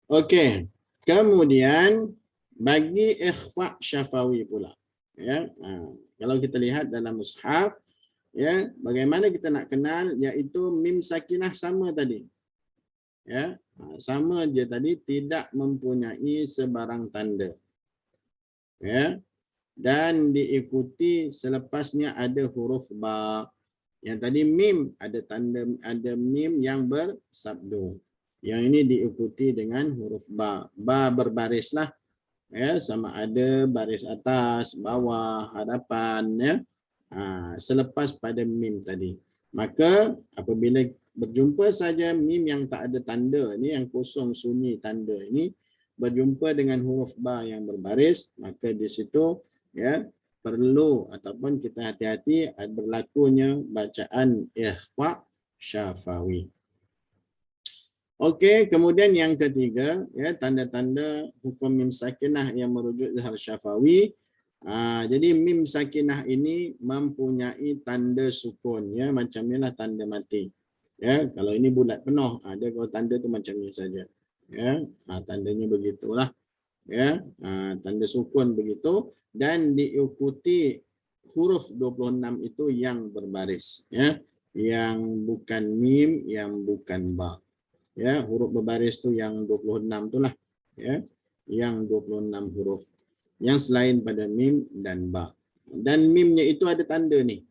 Okey, kemudian bagi ikhfa syafawi pula ya. Kalau kita lihat dalam mushaf ya, bagaimana kita nak kenal, iaitu mim sakinah sama tadi ya, sama dia tadi, tidak mempunyai sebarang tanda ya, dan diikuti selepasnya ada huruf ba. Yang tadi mim ada tanda, ada mim yang bersabdu, yang ini diikuti dengan huruf ba. Ba berbarislah ya, sama ada baris atas, bawah, hadapan ya. Selepas pada mim tadi. Maka apabila berjumpa saja mim yang tak ada tanda ni, yang kosong sunyi tanda ini, berjumpa dengan huruf ba yang berbaris, maka di situ ya perlu ataupun kita hati-hati berlakunya bacaan ikhfa syafawi. Okey, kemudian yang ketiga ya, tanda-tanda hukum mim sakinah yang merujuk izhar syafawi. Jadi mim sakinah ini mempunyai tanda sukun ya, macam inilah tanda mati ya. Kalau ini bulat penuh, ada kalau tanda tu macam ni saja ya. Tandanya begitulah ya, tanda sukun begitu, dan diikuti huruf 26 itu yang berbaris ya, yang bukan mim, yang bukan ba ya. Huruf berbaris tu yang 26 tu lah ya, yang 26 huruf, yang selain pada mim dan ba. Dan mimnya itu ada tanda ni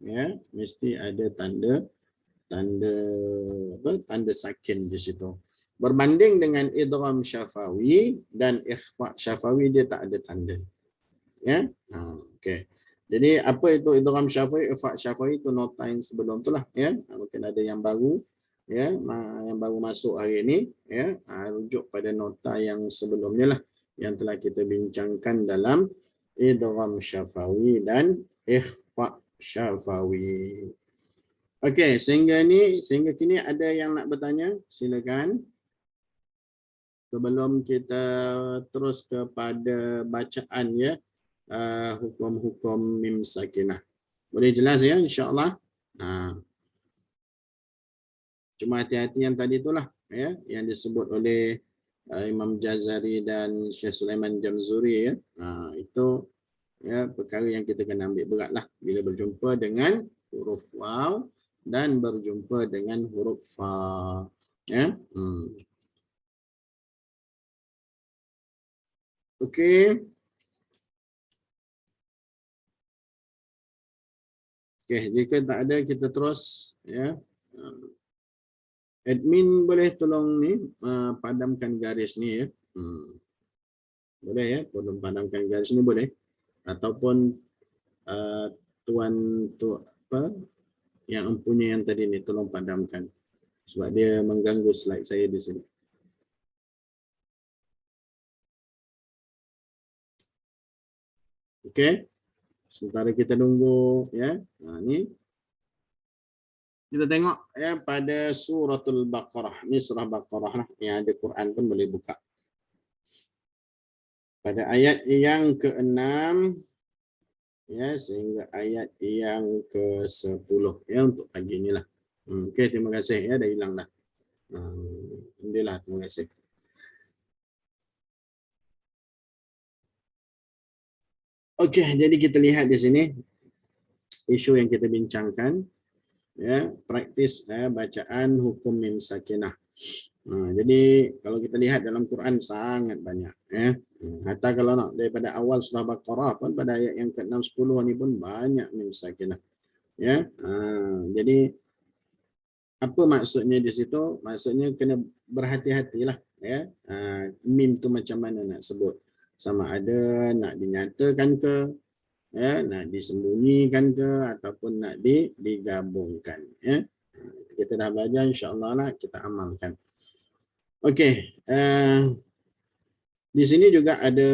ya, mesti ada tanda sakin di situ. Berbanding dengan idgham syafawi dan ikhfa syafawi, dia tak ada tanda ya. Okey, jadi apa itu idgham syafawi, ikhfa syafawi, itu nota yang sebelum tu lah ya. Mungkin ada yang baru ya, yang baru masuk hari ini ya, rujuk pada nota yang sebelumnya lah, yang telah kita bincangkan dalam idgham syafawi dan ikhfa syafawi. Okey, sehingga kini ada yang nak bertanya, silakan. Sebelum kita terus kepada bacaan ya, hukum-hukum mim sakinah. Boleh jelas ya, insya-Allah. Cuma hati-hati yang tadi itulah ya, yang disebut oleh Imam Jazari dan Syekh Sulaiman Jamzuri ya. Itu ya, perkara yang kita kena ambil beratlah bila berjumpa dengan huruf waw dan berjumpa dengan huruf fa. Ya. Okey. Okey, jika tak ada kita terus, ya. Admin boleh tolong ni padamkan garis ni, ya. Boleh, ya, tolong padamkan garis ni boleh, ataupun tuan tu apa yang empunya yang tadi ni tolong padamkan sebab dia mengganggu slide saya di sini. Okey, sementara kita tunggu, ya. Ni kita tengok, ya, pada suratul Baqarah. Ni surah Baqarah lah, yang ada Quran pun boleh buka. Pada ayat yang ke-6, ya, sehingga ayat yang ke-10, ya, untuk pagi ni lah. Okey, terima kasih, ya, dah hilang dah. Alhamdulillah, terima kasih. Okey, jadi kita lihat di sini isu yang kita bincangkan, ya, praktis bacaan hukum mim sakinah. Jadi kalau kita lihat dalam Quran sangat banyak, ya. Hatta kalau nak daripada awal surah Baqarah pun pada ayat yang ke-6 10 ni pun banyak mim sakinah, ya. Jadi apa maksudnya di situ? Maksudnya kena berhati-hatilah, ya. Mim tu macam mana nak sebut, sama ada nak dinyatakan ke, ya, nak disembunyikan ke, ataupun nak digabungkan, ya. Kita dah belajar, insya-Allah lah kita amalkan. Okey, di sini juga ada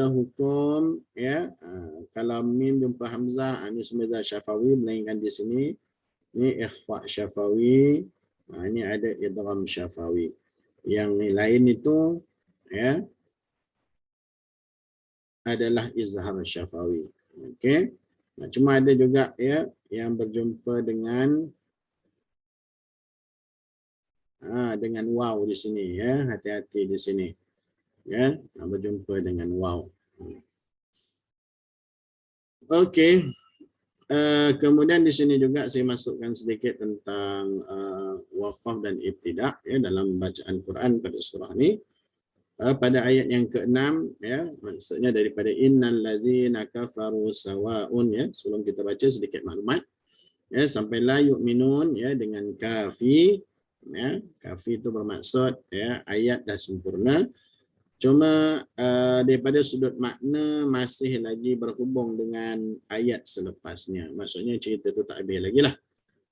hukum, ya, kalau mim jumpa hamzah, ini semua syafawi, melainkan di sini ni ikhfa syafawi, ini ada idgham syafawi. Yang lain itu, ya, adalah izhar syafawi. Okey. Cuma ada juga, ya, yang berjumpa dengan waw di sini, ya. Hati-hati di sini, ya, berjumpa dengan waw. Okey. Kemudian di sini juga saya masukkan sedikit tentang waqaf dan ibtida', ya, dalam bacaan Quran pada surah ni. Pada ayat yang ke-6, ya, maksudnya daripada innal ladzina kafaru sawa'un, ya, sebelum kita baca sedikit maklumat, ya, sampai la yu'minun, ya, dengan kafi, ya. Kafi itu bermaksud, ya, ayat dah sempurna. Cuma daripada sudut makna masih lagi berhubung dengan ayat selepasnya. Maksudnya cerita tu tak habis lagi lah,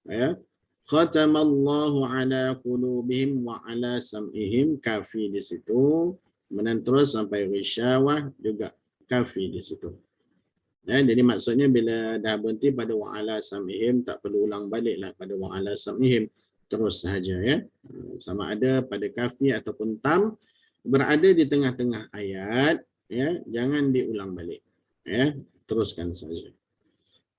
ya. Khatamallahu ala qulubihim wa ala sam'ihim, kafi di situ. Kemudian terus sampai risyawah juga kafi di situ. Ya, jadi maksudnya bila dah berhenti pada wa ala sam'ihim, tak perlu ulang baliklah pada wa ala sam'ihim, terus sahaja, ya. Sama ada pada kafi ataupun tam, berada di tengah-tengah ayat, ya, jangan diulang balik, ya, teruskan saja.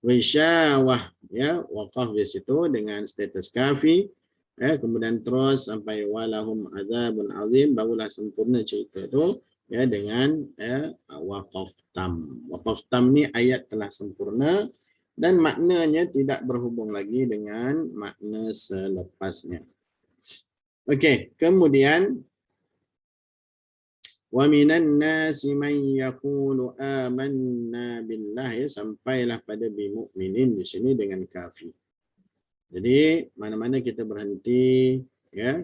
Risyawah, ya, waqaf di situ dengan status kafi, ya, kemudian terus sampai walahum adzabun azim, barulah sempurna cerita itu, ya, dengan waqaf tam. Waqaf tam ni ayat telah sempurna dan maknanya tidak berhubung lagi dengan makna selepasnya. Okey, kemudian wa minan nasi man yaqulu amanna billahi, sampailah pada bimu'minin di sini dengan kafi. Jadi mana-mana kita berhenti, ya,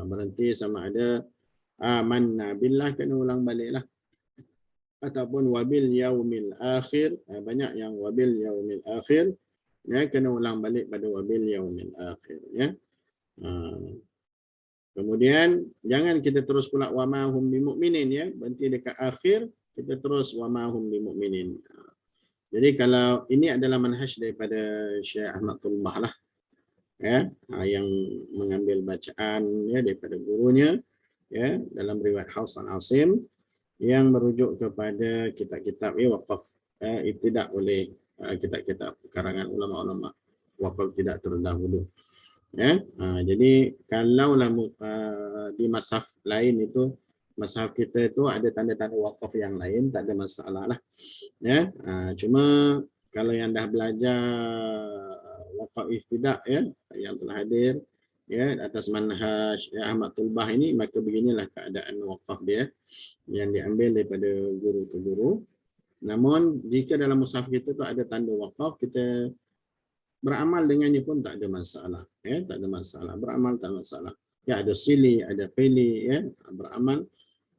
berhenti sama ada amanna billah, kena ulang baliklah, ataupun wabil yaumil akhir, banyak yang wabil yaumil akhir, ya, kena ulang balik pada wabil yaumil akhir, ya. Kemudian jangan kita terus pula wa ma hum bimu'minin, ya, berhenti dekat akhir, kita terus wa ma hum bimu'minin. Jadi kalau ini adalah manhaj daripada Syekh Ahmad Tulbah lah, ya, yang mengambil bacaan, ya, daripada gurunya, ya, dalam riwayat Hafs an Asim, yang merujuk kepada kitab-kitab, ya, waqaf ibtida' oleh kitab-kitab karangan ulama-ulama waqaf tidak terdahulu. Ya, jadi kalaulah di mashaf lain itu mushaf kita itu ada tanda-tanda wakaf yang lain, tak ada masalah lah. Ya, cuma kalau yang dah belajar wakaf ibtidak ya, yang telah hadir ya atas manhaj ya Ahmad Tulbah ini, maka beginilah keadaan wakaf dia yang diambil daripada guru ke guru. Namun jika dalam mushaf kita tu ada tanda wakaf, kita beramal dengannya pun tak ada masalah ya, tak ada masalah, beramal tak ada masalah ya. Ada sili, ada pili ya, beramal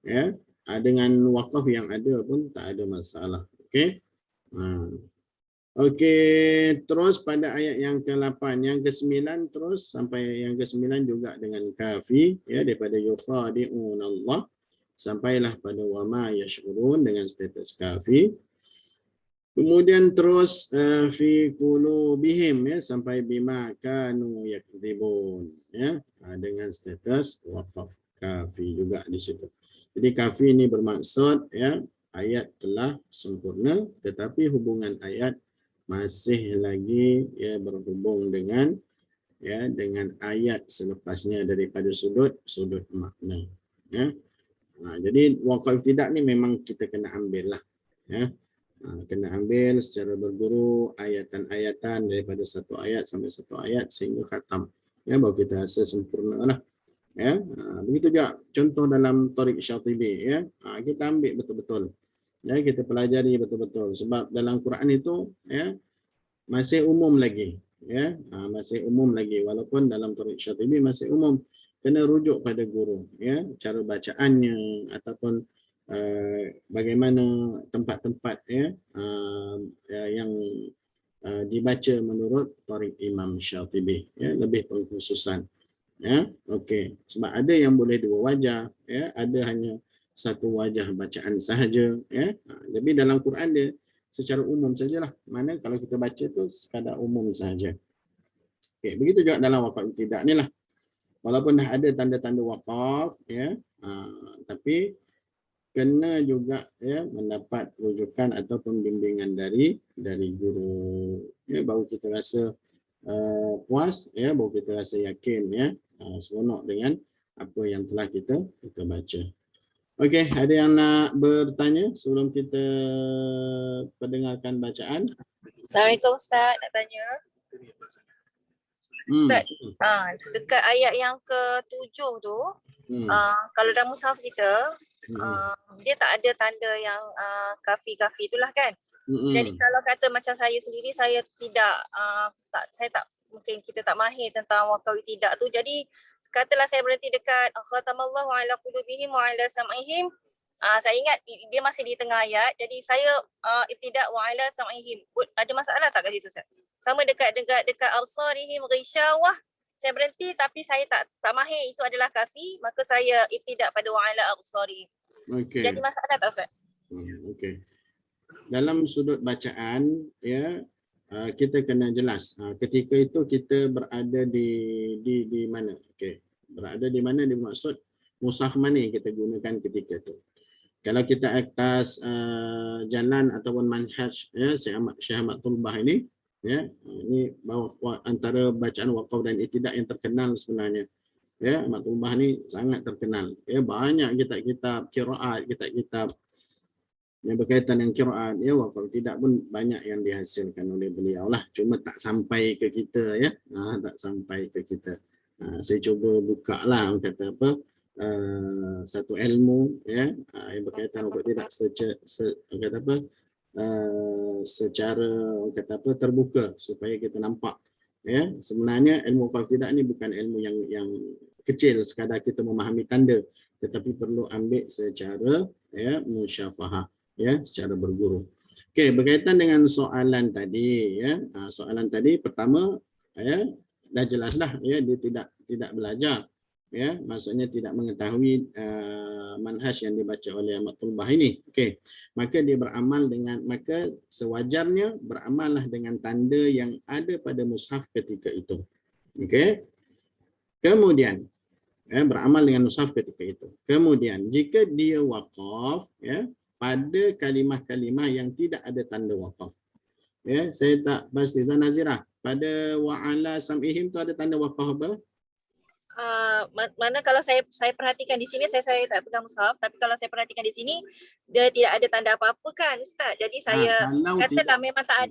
ya dengan wakaf yang ada pun tak ada masalah. Okey. Okey, terus pada ayat yang ke-8, yang ke-9 terus sampai yang ke-9 juga dengan kafi ya, daripada yukhadi'un Allah sampailah pada wama yash'urun dengan status kafi. Kemudian terus fi qulubihim ya sampai bima kanu yakdzibun ya, dengan status waqaf kafi juga di situ. Jadi kafi ini bermaksud ya ayat telah sempurna, tetapi hubungan ayat masih lagi ya berhubung dengan ya dengan ayat selepasnya daripada sudut makna ya. Jadi waqaf ibtidak ni memang kita kena ambil lah ya. Kena ambil secara berguru ayatan-ayatan daripada satu ayat sampai satu ayat sehingga khatam ya, baru kita rasa sempurna lah ya. Begitu juga contoh dalam Thariq Syatibi ya, kita ambil betul-betul ya, kita pelajari betul-betul sebab dalam Quran itu ya masih umum lagi ya, masih umum lagi walaupun dalam Thariq Syatibi masih umum, kena rujuk pada guru ya, cara bacaannya ataupun bagaimana tempat-tempat ya yang dibaca menurut Thariq Imam Syatibi ya, lebih pengkhususan ya. Okey, sebab ada yang boleh dua wajah ya, ada hanya satu wajah bacaan sahaja ya. Jadi dalam Quran dia secara umum sajalah, mana kalau kita baca tu sekadar umum sahaja. Okey, begitu juga dalam waqaf ibtidak ni lah, walaupun dah ada tanda-tanda waqaf ya, tapi kena juga ya mendapat rujukan ataupun bimbingan dari guru ya, baru kita rasa puas ya, baru kita rasa yakin ya, seronok dengan apa yang telah kita baca. Okey, ada yang nak bertanya sebelum kita pendengarkan bacaan? Assalamualaikum Ustaz, nak tanya. Ustaz, dekat ayat yang ke-7 tu, kalau dalam mushaf kita, dia tak ada tanda yang kafi-kafi itulah kan. Jadi kalau kata macam saya sendiri, saya tidak mungkin kita tak mahir tentang waqaf ibtidak tu. Jadi katalah saya berhenti dekat khatamallahu ala qulubihim wa ala sam'ihim. Saya ingat dia masih di tengah ayat. Jadi saya ibtidak wa ala sam'ihim. Ada masalah tak kat situ Ustaz? Sama dekat absarihim ghisyawah. Saya berhenti tapi saya tak mahir itu adalah kafi, maka saya ibtidak pada wa ala absarihim. Okey. Jadi masalah tak Ustaz? Okey. Dalam sudut bacaan ya, kita kena jelas ketika itu kita berada di mana. Okey. Berada di mana dimaksud mushaf mana yang kita gunakan ketika itu. Kalau kita atas jalan ataupun manhaj ya Syekh Ahmad Tulbah ini ya, ini antara bacaan waqaf dan ibtidak yang terkenal sebenarnya. Ya, Ahmad Tulbah ni sangat terkenal. Ya, banyak kitab-kitab qiraat, kitab-kitab yang berkaitan dengan qiraat ya, waqaf ibtidak pun banyak yang dihasilkan oleh beliau lah. Cuma tak sampai ke kita ya. Tak sampai ke kita. Saya cuba buka lah kata apa, satu ilmu ya yang berkaitan waqaf ibtidak kata apa, secara kata apa terbuka supaya kita nampak ya, sebenarnya ilmu waqaf ibtidak ni bukan ilmu yang kecil sekadar kita memahami tanda, tetapi perlu ambil secara ya musyafahah ya, secara berguru. Okey, berkaitan dengan soalan tadi ya, soalan tadi pertama ya dah jelas dah ya, dia tidak belajar ya, maksudnya tidak mengetahui manhaj yang dibaca oleh Ahmad Tulbah ini. Okey, maka dia beramal dengan, maka sewajarnya beramallah dengan tanda yang ada pada mushaf ketika itu. Okey, kemudian beramal dengan mushaf ketika itu. Kemudian jika dia waqaf ya pada kalimah-kalimah yang tidak ada tanda waqaf ya, saya tak pasti Tuan Nazirah, pada wa'ala sam'ihim tu ada tanda waqaf apa? mana kalau saya perhatikan di sini, saya tak pegang mushaf, tapi kalau saya perhatikan di sini dia tidak ada tanda apa-apa kan Ustaz. Jadi saya katalah memang tak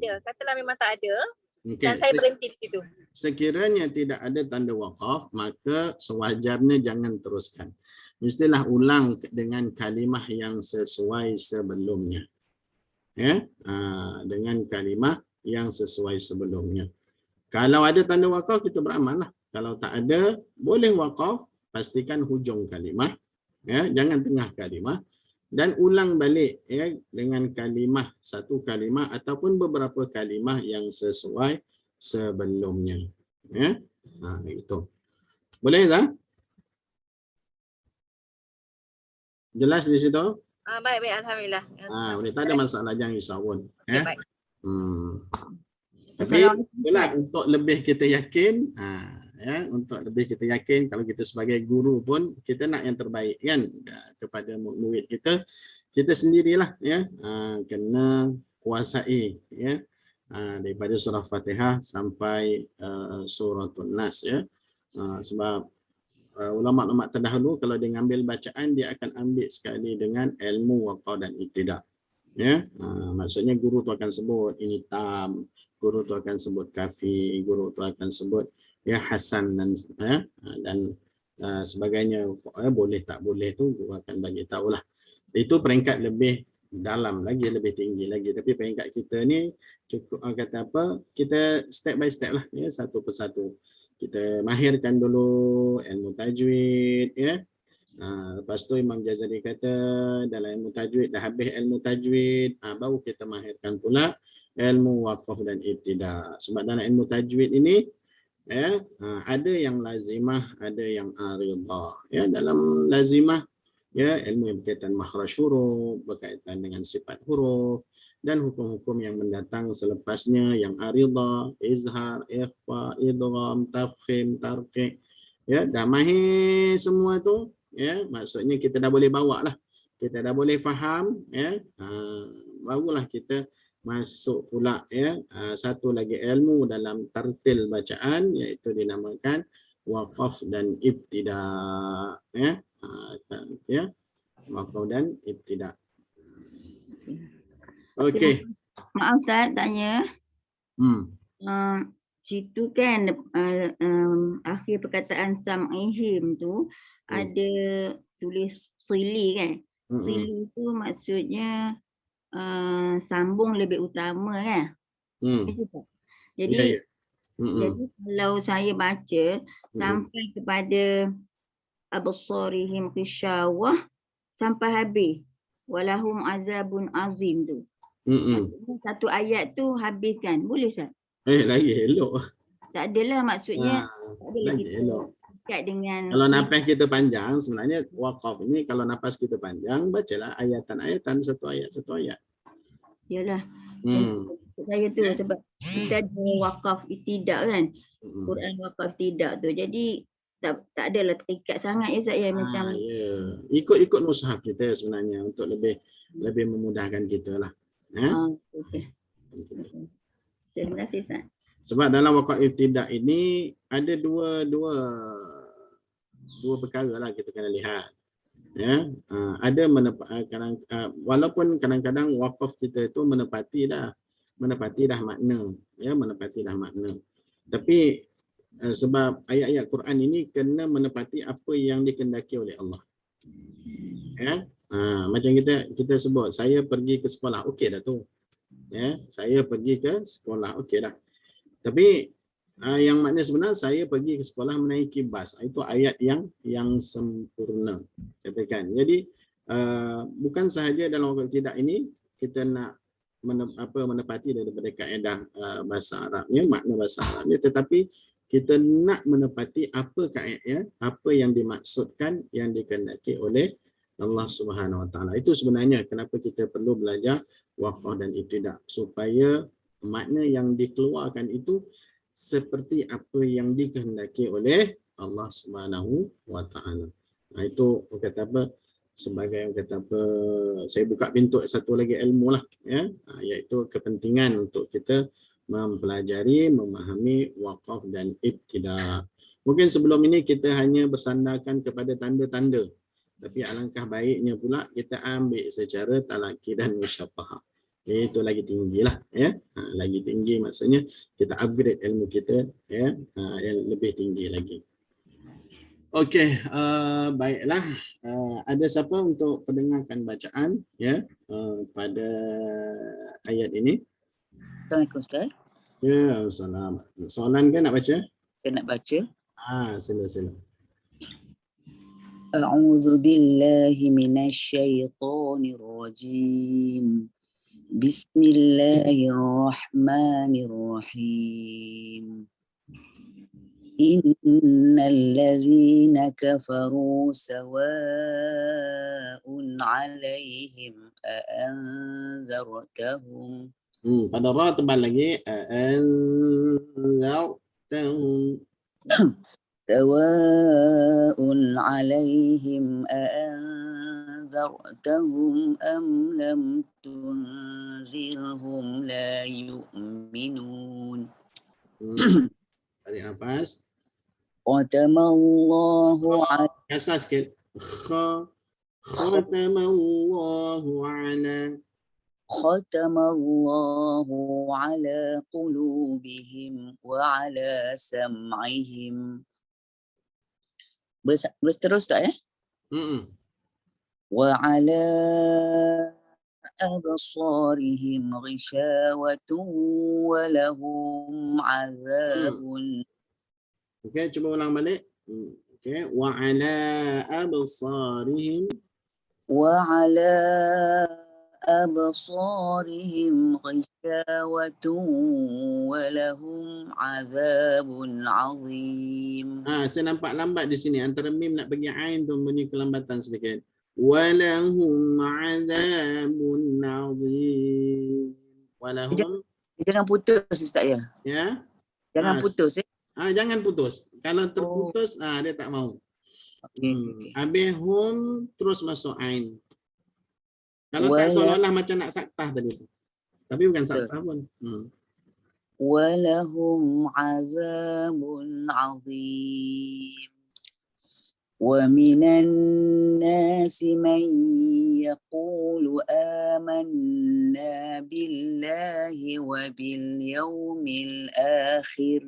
ada. Dan saya berhenti di situ. Sekiranya tidak ada tanda wakaf, maka sewajarnya jangan teruskan. Mestilah ulang dengan kalimah yang sesuai sebelumnya. Ya, dengan kalimah yang sesuai sebelumnya. Kalau ada tanda wakaf, kita beramal lah. Kalau tak ada, boleh wakaf, pastikan hujung kalimah, ya, jangan tengah kalimah, dan ulang balik ya dengan kalimah, satu kalimah ataupun beberapa kalimah yang sesuai sebelumnya. Ya, itu. Boleh tak? Jelas di situ? Baik, alhamdulillah. Boleh, tak ada masalah, jangan risau. Okay, baik. Tapi itulah untuk lebih kita yakin, ya, untuk lebih kita yakin, kalau kita sebagai guru pun kita nak yang terbaik kan kepada murid kita sendirilah ya, kena kuasai ya, daripada surah Fatihah sampai suratul Nas ya. Sebab ulama-ulama terdahulu kalau dia ngambil bacaan, dia akan ambil sekali dengan ilmu waqaf dan ibtidah ya. Maksudnya guru tu akan sebut ini tam, guru tu akan sebut kafi, guru tu akan sebut ya hasan dan sebagainya. Boleh tak boleh tu guru akan bagi tahulah. Itu peringkat lebih dalam lagi, lebih tinggi lagi. Tapi peringkat kita ni cukup kata apa, kita step by step lah ya, satu persatu. Kita mahirkan dulu ilmu tajwid ya. Lepas tu Imam Ghazali kata dalam ilmu tajwid, dah habis ilmu tajwid, baru kita mahirkan pula ilmu waqaf dan ibtidah. Sebab dalam ilmu tajwid ini ya, ada yang lazimah, ada yang aridah. Ya, dalam lazimah ya, ilmu yang berkaitan makhraj huruf, berkaitan dengan sifat huruf dan hukum-hukum yang mendatang selepasnya, yang aridah, izhar, ikhfa, idgham, tafkhim, tarqiq. Ya, dah mahir semua tu ya, maksudnya kita dah boleh bawa lah, kita dah boleh faham ya, barulah kita masuk pula ya, satu lagi ilmu dalam tartil bacaan, iaitu dinamakan waqaf dan ibtidah ya, ya, waqaf dan ibtidah. Okey. Maaf Ustaz, tanya. Situ kan akhir perkataan sam'ihim tu ada tulis sili kan. Sili tu maksudnya sambung lebih utama kan. Jadi kalau saya baca sampai kepada absarihim qishawah sampai habis walahum azabun azim tu. Satu ayat tu habis kan, boleh Ustaz? Lagi elok. Tak adalah maksudnya, tak adalah lagi kita elok. dekat dengan. Kalau nafas kita panjang, sebenarnya waqaf ini kalau nafas kita panjang, bacalah ayatan-ayatan, satu ayat. Yalah. Saya tu sebab kita ada waqaf ibtidah kan. Quran waqaf ibtidah tu. Jadi tak adalah terikat sangat ya Ustaz ya, macam ikut mushaf kita sebenarnya untuk lebih memudahkan kita lah. Okay. Terima kasih Ustaz. Sebab dalam waqaf ibtidah ini ada dua perkara lah kita kena lihat. Ya, ada walaupun kadang-kadang waqaf kita itu menepati dah makna, ya, menepati dah makna. Tapi sebab ayat-ayat Quran ini kena menepati apa yang dikehendaki oleh Allah. Ya, macam kita sebut, saya pergi ke sekolah, okey dah tu. Ya, saya pergi ke sekolah, okey dah. Tapi yang makna sebenar, saya pergi ke sekolah menaiki bas. Itu ayat yang sempurna. Katakan. Jadi bukan sahaja dalam waqaf ibtidah ini kita nak menepati daripada kaedah bahasa Arabnya, makna bahasa Arabnya, tetapi kita nak menepati apa kaedah, apa yang dimaksudkan, yang dikehendaki oleh Allah Subhanahu Wa Taala. Itu sebenarnya kenapa kita perlu belajar waqaf dan ibtidah, supaya makna yang dikeluarkan itu seperti apa yang dikehendaki oleh Allah Subhanahu Wa Taala. Itu kata apa, sebagai kata apa, saya buka pintu satu lagi ilmu lah ya, iaitu kepentingan untuk kita mempelajari, memahami waqaf dan ibtidah. Mungkin sebelum ini kita hanya bersandarkan kepada tanda-tanda. Tapi alangkah baiknya pula kita ambil secara talaki dan musyafahah. Itu lagi tinggi lah, ya. Lagi tinggi maksudnya kita upgrade ilmu kita, ya, yang lebih tinggi lagi. Okey, baiklah. Ada siapa untuk pendengarkan bacaan, ya, pada ayat ini? Assalamualaikum Ustaz. Ya, salam. Soalan kan nak baca? Saya nak baca. Sila. A'udzu billahi minasy syaithanir rajim. Bismillahirrahmanirrahim. Innal ladzina kafaru sawa'un 'alaihim a'anzartahum. Pada ra tebal lagi. Anzartahum. Sawa'un 'alaihim a'anzartahum am lam tunzirhum la yu'minun. Tarik nafas. Khatamallahu 'ala Kasar sikit. Khatamallahu ala. Khatamallahu 'ala qulubihim wa 'ala sam'ihim. Boleh terus tak ya? Wa 'ala absarihim ghishawatun wa lahum 'adzabun. Okey, cuba ulang balik. Okey, wa ala absarihim Wa 'ala absarihim ghishawatun wa lahum 'adzabun 'adzim. Saya nampak lambat di sini antara mim nak bagi ain tu bunyi kelambatan sedikit. Walahum 'adzabun 'adzim. Walahum, Jangan putus Ustaz ya. ya. Jangan putus ya. Jangan putus. Kalau terputus dia tak mau. Okey. Habis hum terus masuk ain. Kalau tak seolah-olah macam nak saktah tadi tu. Tapi bukan saktah pun. Walahum 'adzabun 'adzim. Wa minan nasi man yaqulu amanna billahi wa bil yawmil akhir.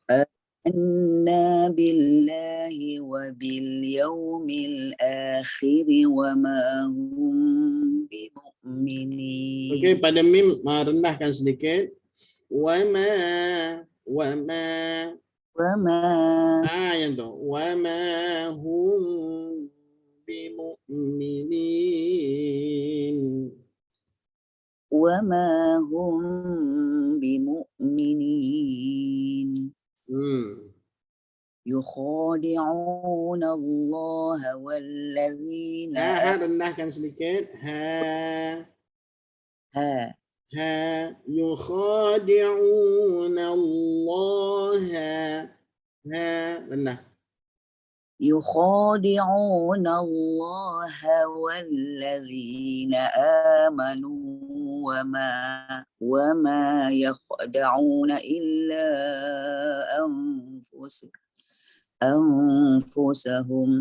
Amanna billahi wa bil yawmil akhir wa ma hum bimu'minin. Okey, pada mim rendahkan sedikit. Wa ma yang tu. Wa ma hum bimu'minin. Wa ma hum bimu'minin. Yukhadi'una Allah walladzina rendahkan sedikit. Yukhadi'una Allah. Rendah. يخادعون الله والذين آمنوا وما يخدعون إلا أنفسهم.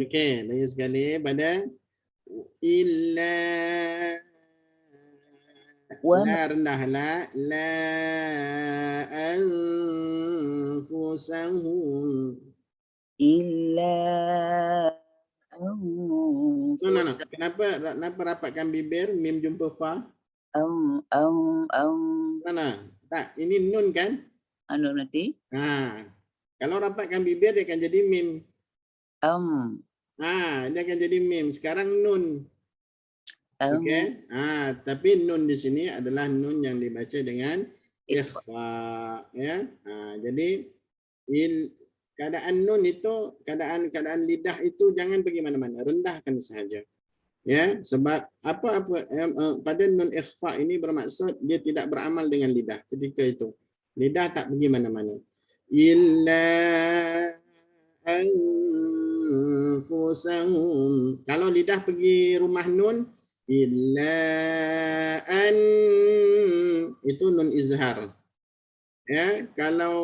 Okey, lagi sekali pada illa rendahlah la anfusahum illa anfusahum. Kenapa rapatkan bibir mim jumpa fa? Mana? Tak, ini nun kan? Anu nanti? Kalau rapatkan bibir dia akan jadi mim. Dia akan jadi mim. Sekarang nun. Okey. Tapi nun di sini adalah nun yang dibaca dengan ikhfa, ya. Jadi keadaan nun itu, keadaan lidah itu jangan pergi mana-mana, rendahkan sahaja. Ya, sebab pada nun ikhfa ini bermaksud dia tidak beramal dengan lidah ketika itu. Lidah tak pergi mana-mana. Illa anfusahum. Kalau lidah pergi rumah nun, illa an, itu nun izhar. Ya, kalau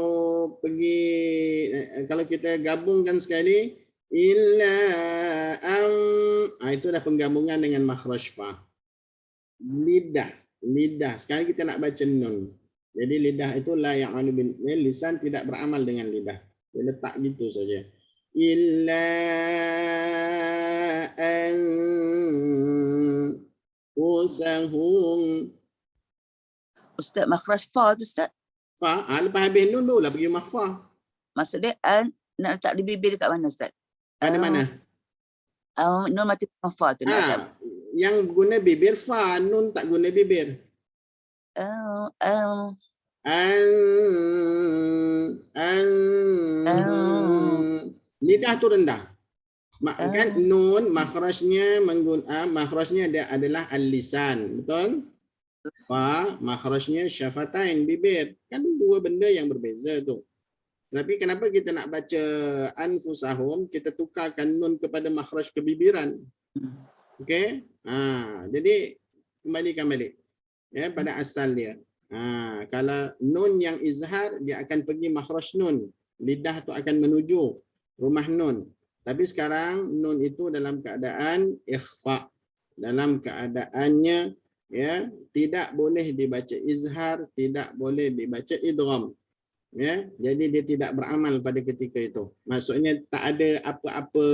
pergi kalau kita gabungkan sekali illa itu dah penggabungan dengan makhraj fa. Lidah. Sekarang kita nak baca nun. Jadi lidah itu la ya'malu bin lisan, tidak beramal dengan lidah. Dia letak gitu saja. Illa anfusahum. Ustaz, makhraj fa tu Ustaz. Fa, lepas habis nun barulah pergi mahfa. Maksud dia nak letak di bibir dekat mana Ustaz? Pada mana? Nun mati fa tu nak letak. Yang guna bibir fa, nun tak guna bibir. Lidah tu rendah. Kan nun makhrajnya adalah al-lisan, betul? Fa makhrajnya syafatain, bibir. Kan dua benda yang berbeza tu. Tapi kenapa kita nak baca anfusahum, kita tukarkan nun kepada makhraj kebibiran. Okey? Jadi kembalikan balik ya pada asal dia. Kalau nun yang izhar, dia akan pergi makhraj nun. Lidah tu akan menuju rumah nun. Tapi sekarang nun itu dalam keadaan ikhfa. Dalam keadaannya ya tidak boleh dibaca izhar, tidak boleh dibaca idgham. Ya, jadi dia tidak beramal pada ketika itu. Maksudnya tak ada apa-apa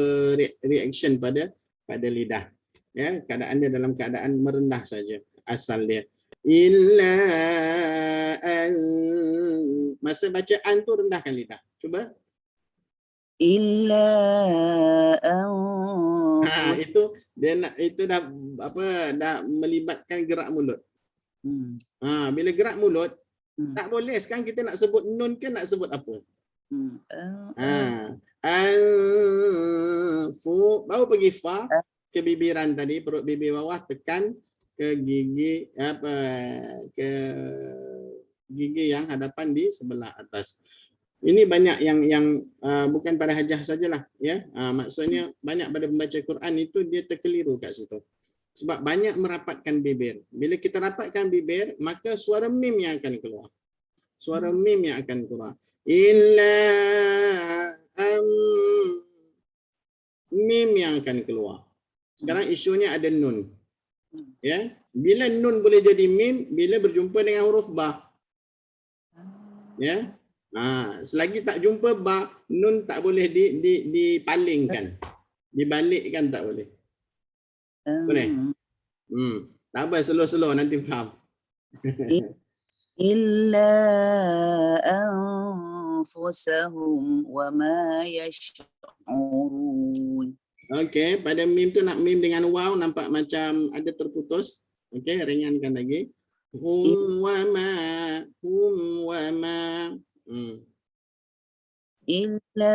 reaction pada lidah. Ya, keadaan dia dalam keadaan merendah saja asal dia. Illa masa baca an tu rendahkan lidah. Cuba. Illa itu dah melibatkan gerak mulut. Bila gerak mulut tak boleh sekarang kita nak sebut nun ke nak sebut apa? Baru pergi fa ke bibiran tadi, perut bibir bawah, tekan ke gigi ke gigi yang hadapan di sebelah atas. Ini banyak yang bukan pada hajah sajalah ya. Maksudnya banyak pada pembaca Quran itu dia terkeliru kat situ. Sebab banyak merapatkan bibir. Bila kita rapatkan bibir, maka suara mim yang akan keluar. Suara mim yang akan keluar. Illa mim yang akan keluar. Sekarang isunya ada nun. Ya, bila nun boleh jadi mim bila berjumpa dengan huruf ba. Ya. Selagi tak jumpa ba, nun tak boleh dipalingkan. Dibalikkan tak boleh. Boleh? Tak apa, slow-slow nanti faham. Illa anfusahum wa ma yash'urun. Okey, pada mim tu nak mim dengan waw nampak macam ada terputus. Okey, ringankan lagi. Hum wa ma. Illa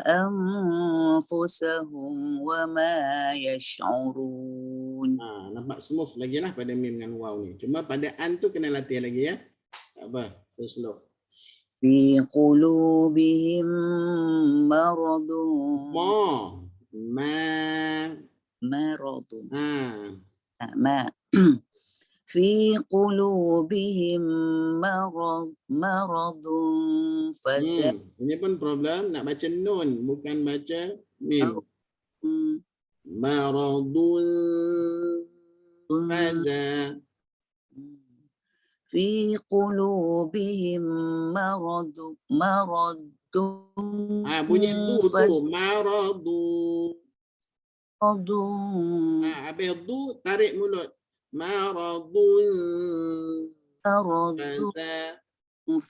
anfusahum wa ma yash'urun. Nampak smooth lagi lah pada mim dengan waw ni. Cuma pada an tu kena latihan lagi ya. Tak apa, slow. Fi qulubihim maradun. Maradun. Fi qulubihim maradun ini pun problem nak baca nun bukan baca mim. Maradun faza. Fi qulubihim maradun. Bunyi du tu maradu. Habis du tarik mulut. Maradun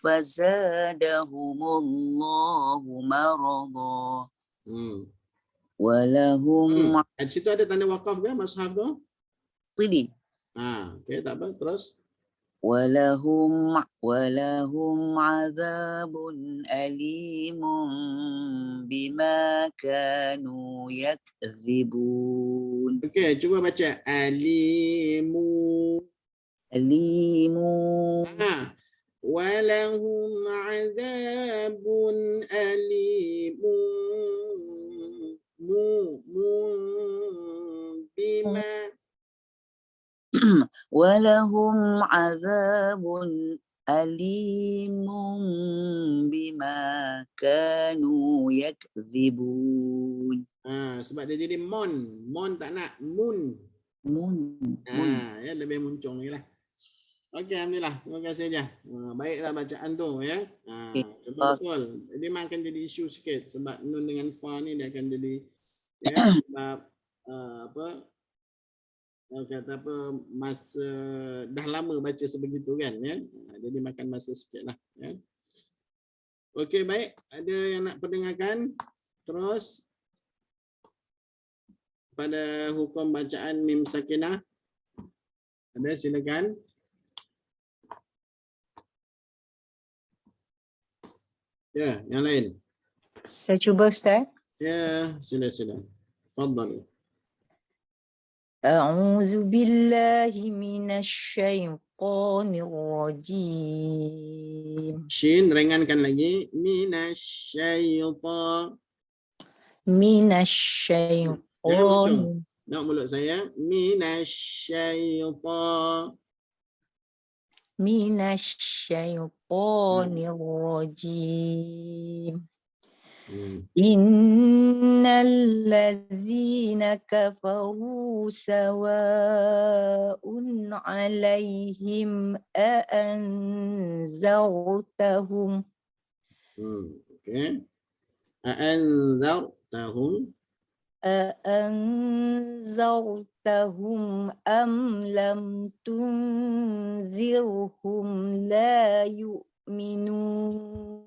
fazadahumullahu marada. Walahum Di situ ada tanda wakaf ke mushaf tu? Sili. Okey, tak apa, terus. Walahum azabun alimun bima kanu yakdzibun. Okey, cuba baca alimu. Walahum azabun alimun bima walahum azabun alimun bima kanu yakdzibun. Sebab dia jadi mon tak nak mun. Ya, lebih muncung lagi lah. Okey, alhamdulillah. Terima kasih aja. Baiklah bacaan tu ya. Cuba betul. Dia memang akan jadi isu sikit sebab nun dengan fa ni dia akan jadi ya sebab kata apa masa dah lama baca sebegitu kan ya. Jadi makan masa sikitlah ya. Okey, baik. Ada yang nak perdengarkan? Terus pada hukum bacaan mim sakinah. Ada, silakan. Ya, yang lain. Saya cuba Ustaz. Ya, sila. Fadhal. A'udzu billahi minasyaitonir rajim. Shin ringankan lagi. Minasyaitan. Minasyaiton. Jangan muncung. Nak mulut saya. Minasyaitan. Minasyaitonir rajim. Innal ladzina kafaru sawa'un 'alaihim a'anzartahum. Okey. A'anzartahum. أأنذرتهم أم لم تنذرهم لا يؤمنون.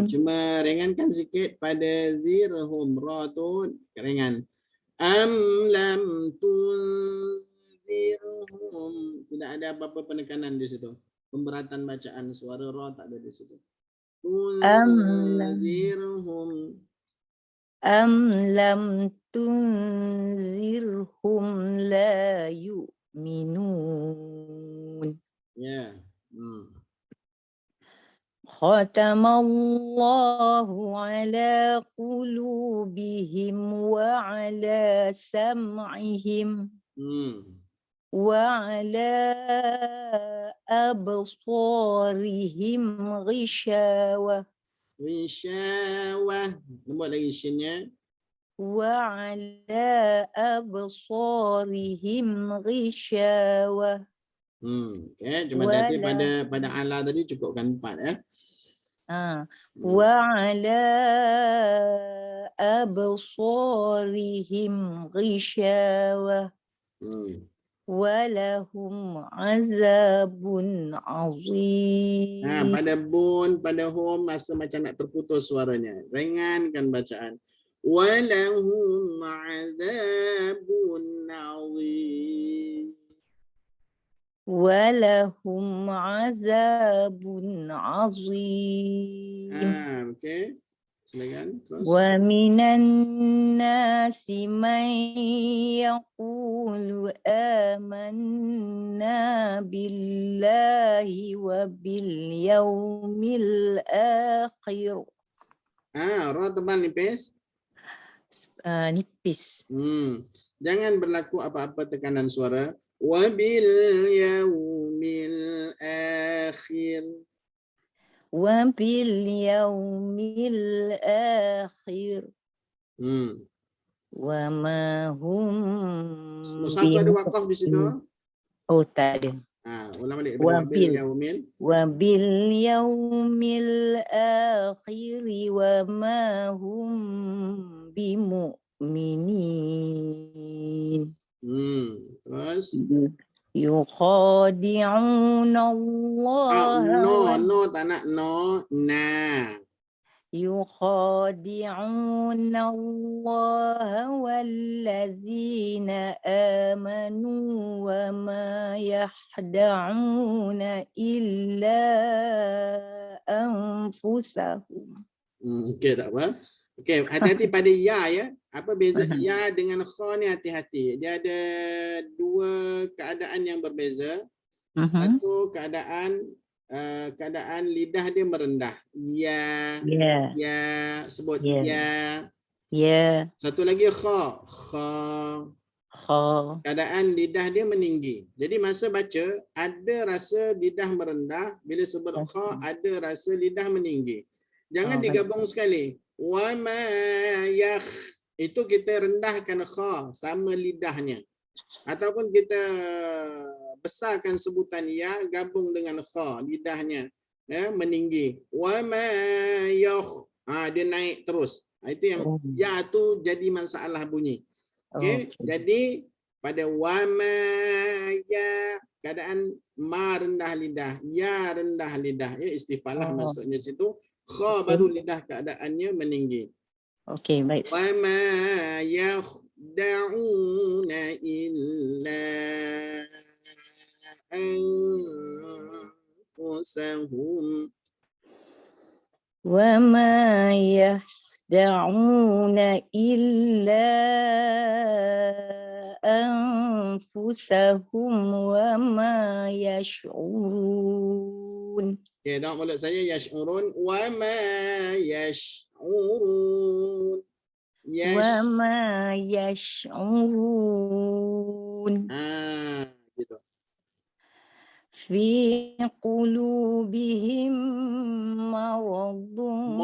Cuma ringankan sikit pada zirhum, ra tu ringan. Am lam tunzirhum, tidak ada apa-apa penekanan di situ. Pemberatan bacaan suara ra tak ada di situ. Tunzirhum. Am lam tunzirhum la yu'minun. Ya. Khatamallahu ala qulubihim wa ala sam'ihim wa ala absarihim ghishawah. Ghishawah. Lembut lagi shinnya. Wa ala absarihim ghishawah. Okay. Cuma tadi pada ala tadi cukupkan 4 ya. Wa ala absarihim ghishawah. Walahum azabun azim. Pada bun, pada hum masa macam nak terputus suaranya. Ringankan bacaan. Walahum azabun azim. Walahum azabun azim. Okey. Silakan terus. Wa minan nasi man yaqulu amanna billahi wa bil yaumil akhir. Ra tebal nipis. Nipis. Jangan berlaku apa-apa tekanan suara. Wa bil yaumil akhir. Wa bil yaumil akhir. Wa ma hum. Satu ada wakaf di situ. Oh, tak ada. Ulang balik. Wa bil yaumil. Wa bil yaumil akhir wa ma hum bimu'minin. Terus. Yukhadi'una Allah. No, tak nak no, na. Yukhadi'una Allah wallazina amanu wa ma yahda'una illa anfusahum. Okey, tak apa. Okey, hati-hati pada ya ya. Apa beza ya dengan kha ni, hati-hati. Dia ada dua keadaan yang berbeza. Satu keadaan lidah dia merendah. Ya. Sebut ya. Ya. Satu lagi kha. kha. Keadaan lidah dia meninggi. Jadi masa baca ada rasa lidah merendah, bila sebut kha ada rasa lidah meninggi. Jangan Baik. digabung sekali. Wa ma yakh, itu kita rendahkan kha sama lidahnya. Ataupun kita besarkan sebutan ya gabung dengan kha lidahnya, ya, meninggi. Wa ma yakh, dia naik terus. Itu yang ya tu jadi masalah bunyi. Okey, jadi pada wama ya keadaan ma rendah lidah, ya rendah lidah, ya istifalah maksudnya di situ. Kha baru lidah keadaannya meninggi. Okey, baik. Wama yakhda'una illa anfusahum. Wa ma yahda'una illa anfusahum wa ma yash'urun. Okey, tengok mulut saya, yash'urun. Wa ma yash'urun. Wa ma yash'urun. Gitu. Fi qulubihim maradun.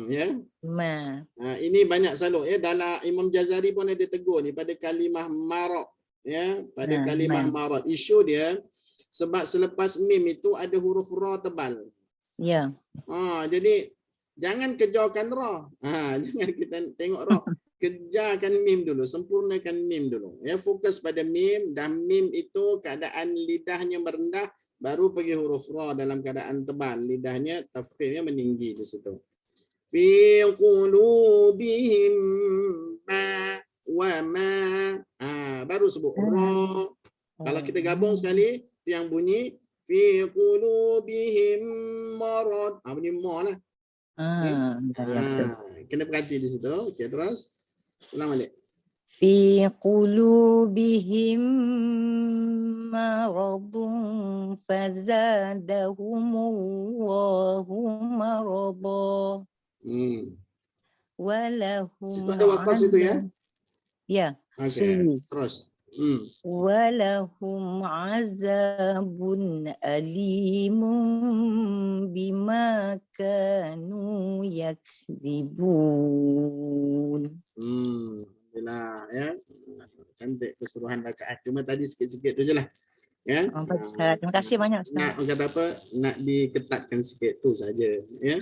Ya. Ma. Ini banyak selalu ya, dalam Imam Jazari pun ada tegur ni pada kalimah marad, ya, pada kalimah marad. Isu dia sebab selepas mim itu ada huruf ra tebal. Ya. Jadi jangan kejarkan ra. Jangan kita tengok ra. Kejarkan mim dulu, sempurnakan mim dulu. Ya, fokus pada mim, dan mim itu keadaan lidahnya merendah, baru pergi huruf ra dalam keadaan tebal. Lidahnya tafkhimnya meninggi di situ. Fi qulubihim ma wa ma. Baru sebut ra. Kalau kita gabung sekali, yang bunyi fi qulubihim marad. Bunyi ma lah. Kena perhati di situ. Okey, terus. Ulang balik. Fi qulubihim maradun fazadahumullahu marada. Walahum. Situ ada waqaf situ ya? Ya. Okey, terus. Walahum azabun alimun bima kanu yakzibun. Alhamdulillah ya. Cantik keseluruhan bacaan. Cuma tadi sikit-sikit tu je lah. Ya. Terima kasih banyak Ustaz. Nak kata apa? Nak diketatkan sikit tu saja. Ya.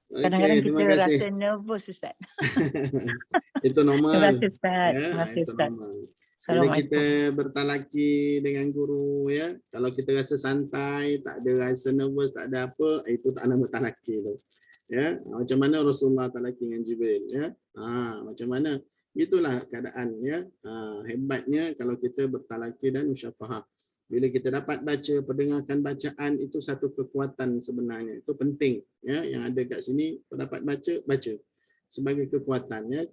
Kadang-kadang kita rasa nervous Ustaz. Itu normal. Terima kasih Ustaz. Ya, Terima kasih Ustaz. Bila kita bertalaki dengan guru, ya, kalau kita rasa santai, tak ada rasa nervous, tak ada apa, itu tak nama talaki tu. Ya, macam mana Rasulullah talaki dengan Jibril, ya. Macam mana? Itulah keadaan, ya. Hebatnya kalau kita bertalaki dan musyafahah. Bila kita dapat baca, pendengarkan bacaan, itu satu kekuatan sebenarnya. Itu penting, ya. Yang ada kat sini, dapat baca, baca. Sebagai kekuatannya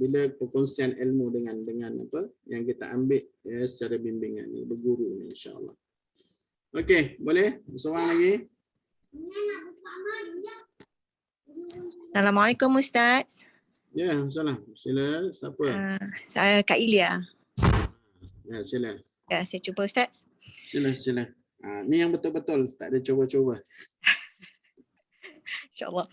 bila perkongsian ilmu dengan apa yang kita ambil, ya, secara bimbingan ni, berguru ni, insya-Allah. Okey, boleh seorang lagi? Assalamualaikum Ustaz. Ya, salam. Sila, siapa? Saya Kak Ilya. Ya, sila. Ya, saya cuba Ustaz. Sila. Ni yang betul-betul, tak ada cuba-cuba. InsyaAllah.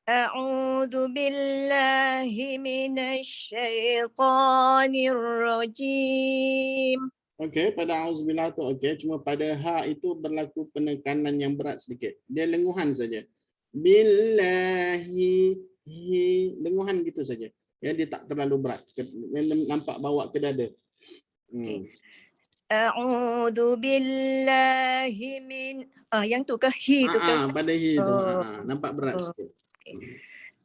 أعوذ بالله من الشيطان الرجيم. Okey, pada auzubillah tu okey, cuma pada ha itu berlaku penekanan yang berat sedikit. Dia lenguhan saja. Billahi, lenguhan gitu saja. Ya, dia tak terlalu berat. Nampak bawa ke dada. A'udzu billahi min yang tu ke hi tu ke? Pada hi tu. Nampak berat sikit.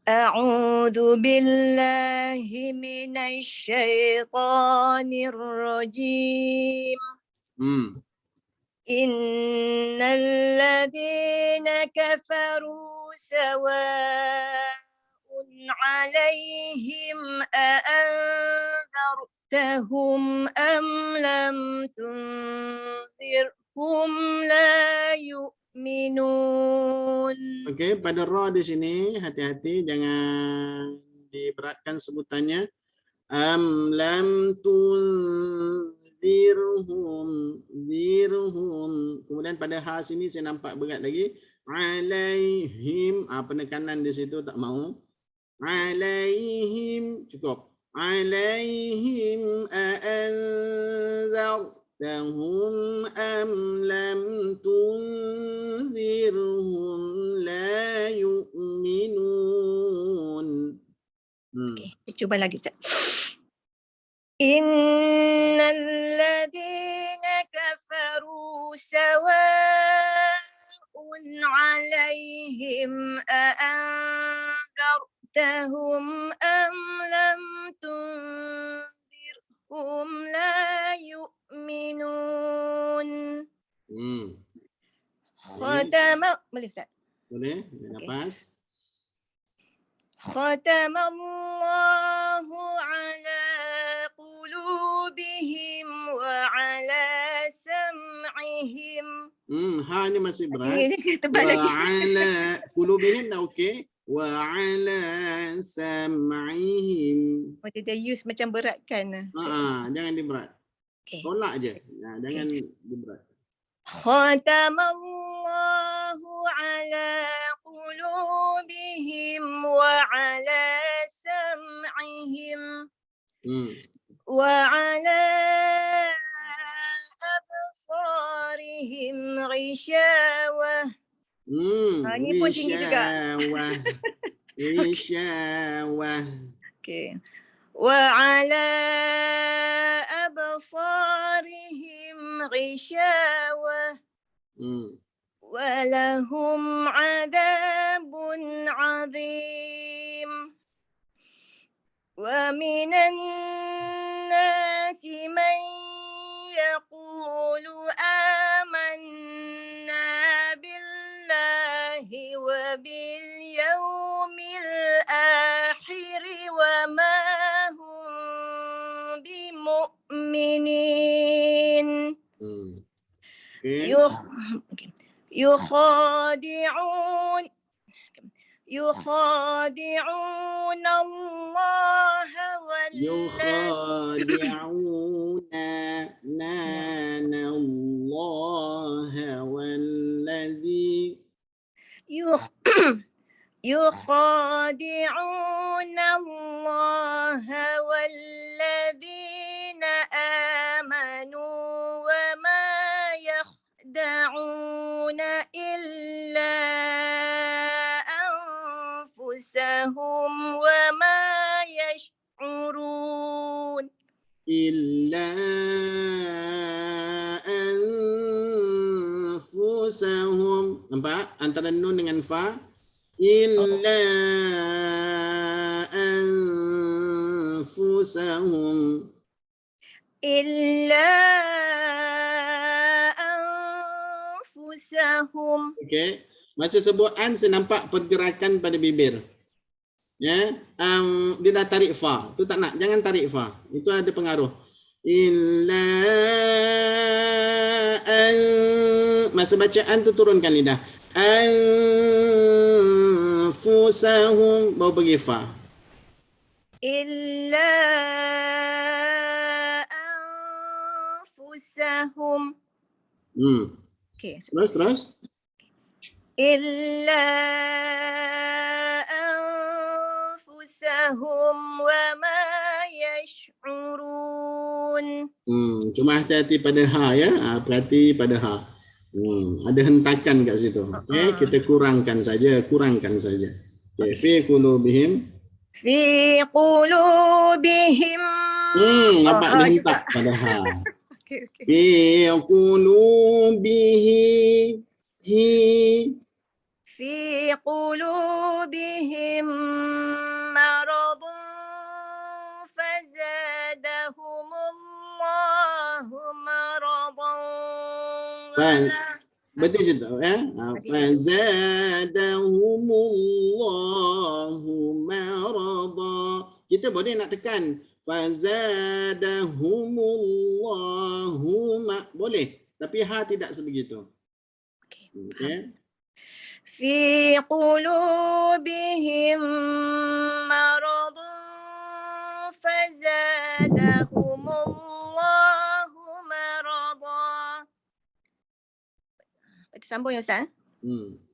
A'udzu billahi minasy syaithanir rajim. Innal ladzina kafaru sawa'un 'alaihim a'anzartahum am lam tunzirhum la yu'minun. Okey, pada ra di sini hati-hati, jangan diberatkan sebutannya. Am lam tunzirhum, zirhum. Kemudian pada ha sini saya nampak berat lagi. Alaihim, penekanan di situ tak mau. Alaihim, cukup. Alaihim a'anzartahum am lam tunzirhum la yu'minun. Okey, cuba lagi Ustaz. Innal ladzina kafaru sawa'un 'alaihim a'anzartahum am lam tunzirhum la yu'minun. Khatama, boleh Ustaz? Boleh, nafas. Khatamallahu ala qulubihim wa ala sam'ihim. Ha ni masih berat. Tebal lagi. Wa ala qulubihim dah okey. Wa ala sam'ihim. Dia use macam berat kan. Jangan diberat. Okay. Tolak je. Jangan diberat. Khatamallahu ala qulubihim wa ala sam'ihim wa ala absarihim ghishawah. Ini pun tinggi juga. Ghishawah. Okay. Wa ala absarihim ghishawah. Walahum adabun azim. Wa minan nasi man yaqulu amanna billahi wa bil yawmil akhir wa ma hum bimu'minin. يخادعون الله والذين آمنوا وما يخدعون إلا أنفسهم وما يشعرون. إلا أنفسهم. Nampak antara nun dengan fa? Illa anfusahum. Illa anfusahum. Okey. Masa sebut an saya nampak pergerakan pada bibir. Ya, dia dah tarik fa. Tu tak nak, jangan tarik fa. Itu ada pengaruh. Illa masa bacaan tu turunkan lidah. Anfusahum baru pergi fa. Illa anfusahum. Okey. Terus. Illa anfusahum wa ma yash'urun. Cuma hati-hati pada ha ya. Perhati pada ha. Ada hentakan kat situ. Okey, kita kurangkan saja. Okay. Fi qulubihim. Fi qulubihim. Nampak dia hentak pada ha. Okay. Fi qulubihim. في قلوبهم مرض فزادهم الله مرضا. Berarti situ ya. Fazadahumullahu marada. Kita boleh nak tekan fazadahumullahu boleh, tapi ha tidak sebegitu. Okey. في قلوبهم مرض sambung ya Ustaz.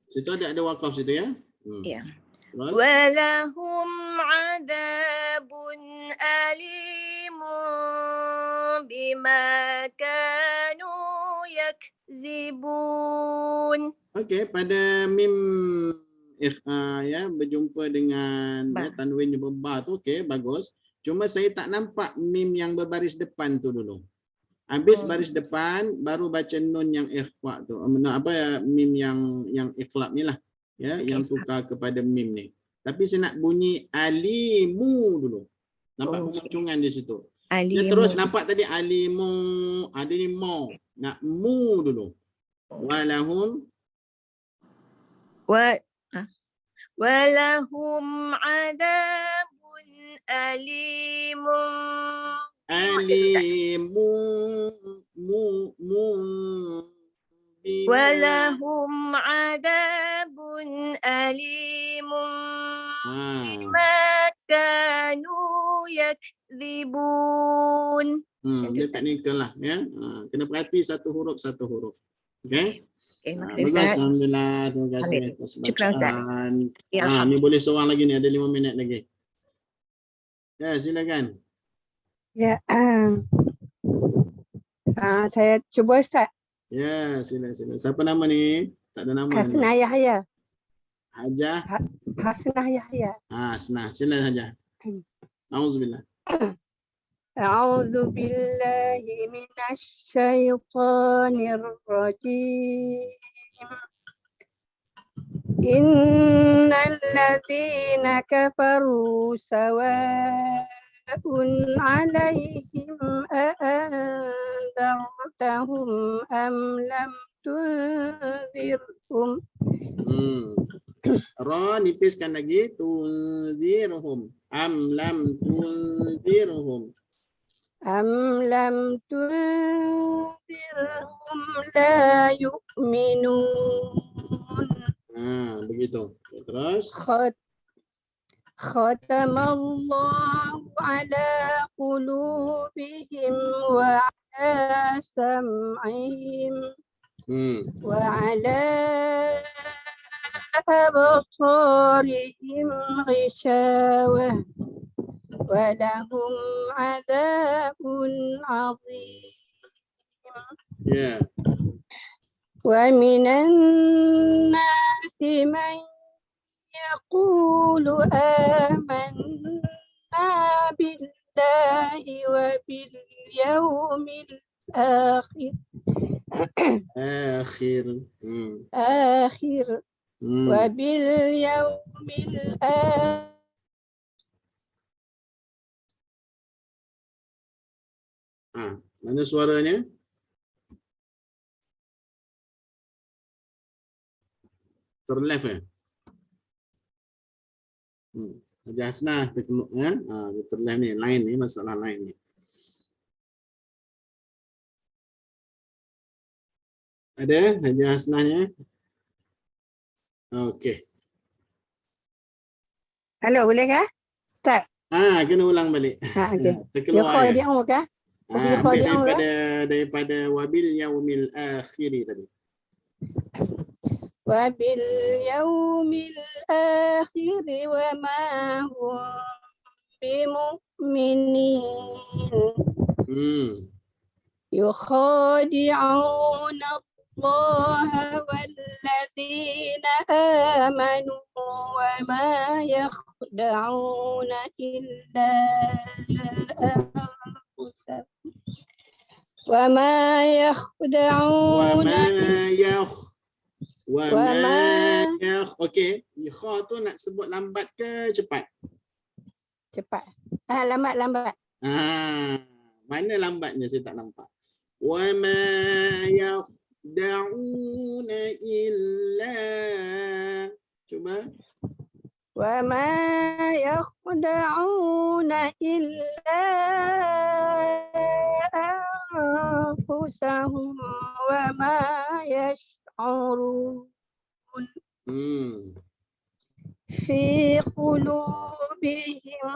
Situ ada wakaf situ ya. Ya. Terus? Walahum adabun alimun bima kanu yakzibun. Okey, pada mim ya berjumpa dengan Ba. tanwin jumpa ba tu okey, bagus. Cuma saya tak nampak mim yang berbaris depan tu dulu. Habis baris depan baru baca nun yang ikhfa tu. Apa ya, mim yang iqlab ni lah. Ya, yang tukar kepada mim ni. Tapi saya nak bunyi alimu dulu. Nampak pemunculan di situ. Dia terus nampak tadi alimu, ada ni mo. Nak mu dulu. Walahum walahum adabun alimun. Walahum adabun alimun bima kanu yakzibun. Dia teknikal lah ya. Kena perhati satu huruf. Okey. Terima kasih Bagus, Ustaz. alhamdulillah. Terima kasih atas Syukran, Ustaz. bacaan. Ya, Ni boleh seorang lagi ni, ada 5 minit lagi. Ya, silakan. Ya, saya cuba Ustaz. Ya, sila. Siapa nama ni? Tak ada nama. Hasnah Yahya. Hajah. Hasnah Yahya. Hasnah. Sila saja. Auzubillah. A'udzu billahi minasy syaithanir rajim. Innal ladzina kafaru sawa'un 'alaihim a'anzartahum am lam tunzirhum. Ra nipiskan lagi, tunzirhum. Am lam tunzirhum. Am lam tunzirhum la yu'minun. Begitu. Terus. Khatamallahu ala qulubihim wa ala sam'ihim wa ala absarihim ghishawah wa lahum adabun 'azim. Ya. Wa minan nasi man yaqulu amanna billahi wa bil yawmil akhir. Wa bil yawmil akhir. Mana suaranya? Terleft ya? Hajah Hasnah ya? Terleft ni, line ni, masalah line ni. Ada Hajah Hasnahnya? Okey. Halo, boleh kah? Start. Kena ulang balik. Okey. Terkeluar ya. Ambil daripada wabil yaumil akhiri tadi. Wabil yaumil akhiri wa ma hum bimu'minin. Yukhadi'una Allah walladzina amanu wa ma yakhda'una illa anfusahum. Wa ma yakhda'una Okey, kha tu nak sebut lambat ke cepat? Cepat. Lambat. Mana lambatnya saya tak nampak. Wa ma yakhda'una illa. Cuba. Wa ma yakhda'una illa anfusahum wa ma yash'urun. Fi qulubihim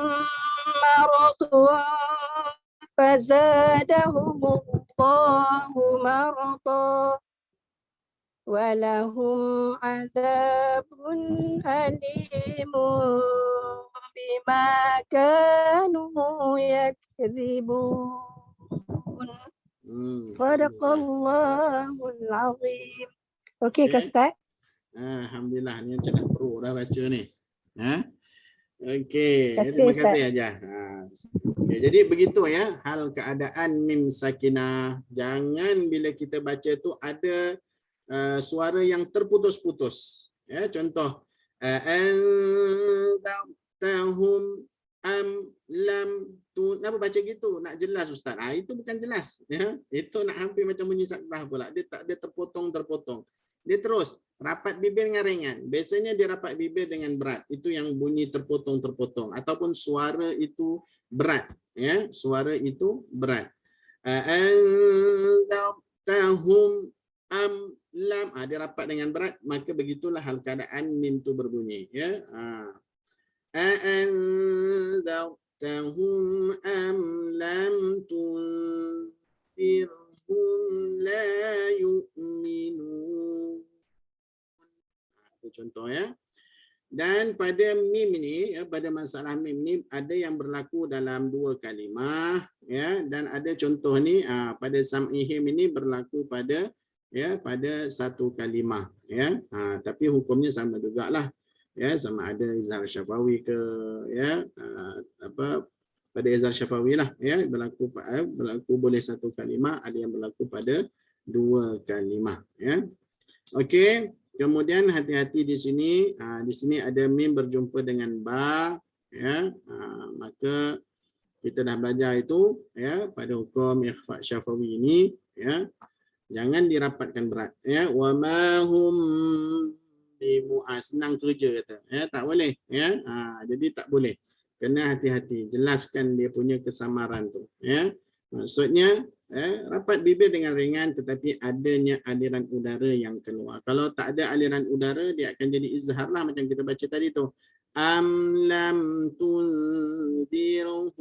maradun fazadahum Allahu maradan ولهم عذاب أليم بما كانوا يكذبون. Sadaqallahul azim. Okey ke Ustaz? Alhamdulillah, ni macam dah perlu dah baca ni. Okey, Terima kasih, terima kasih Aja. Okay, jadi begitu ya hal keadaan mim sakinah. Jangan bila kita baca tu ada suara yang terputus-putus. Ya, contoh tahum am lam tu, kenapa baca gitu? Nak jelas Ustaz. Itu bukan jelas ya. Itu nak hampir macam bunyi sakrah pula. Dia tak, dia terpotong-terpotong. Dia terus rapat bibir dengan ringan. Biasanya dia rapat bibir dengan berat. Itu yang bunyi terpotong-terpotong ataupun suara itu berat ya. Suara itu berat. Tahum am lam, dia rapat dengan berat, maka begitulah hal keadaan mim tu berbunyi ya. Anzartahum am lam tunzirhum la yu'minun. Itu contoh ya. Dan pada mim ini ya, pada masalah mim ini ada yang berlaku dalam 2 kalimah ya, dan ada contoh ni pada sam'ihim ini berlaku pada ya pada 1 kalimah ya. Tapi hukumnya sama jugalah ya, sama ada izhar syafawi ke ya, pada izhar syafawi lah ya, berlaku boleh 1 kalimah, ada yang berlaku pada 2 kalimah ya. Okey, kemudian hati-hati di sini ada mim berjumpa dengan ba ya. Maka kita dah belajar itu ya, pada hukum ikhfa syafawi ini ya, jangan dirapatkan berat ya. Wa ma hum senang kerja kata ya, tak boleh ya. Jadi tak boleh, kena hati-hati, jelaskan dia punya kesamaran tu ya. Maksudnya rapat bibir dengan ringan tetapi adanya aliran udara yang keluar. Kalau tak ada aliran udara, dia akan jadi izhar lah macam kita baca tadi tu. Am lam tundirhum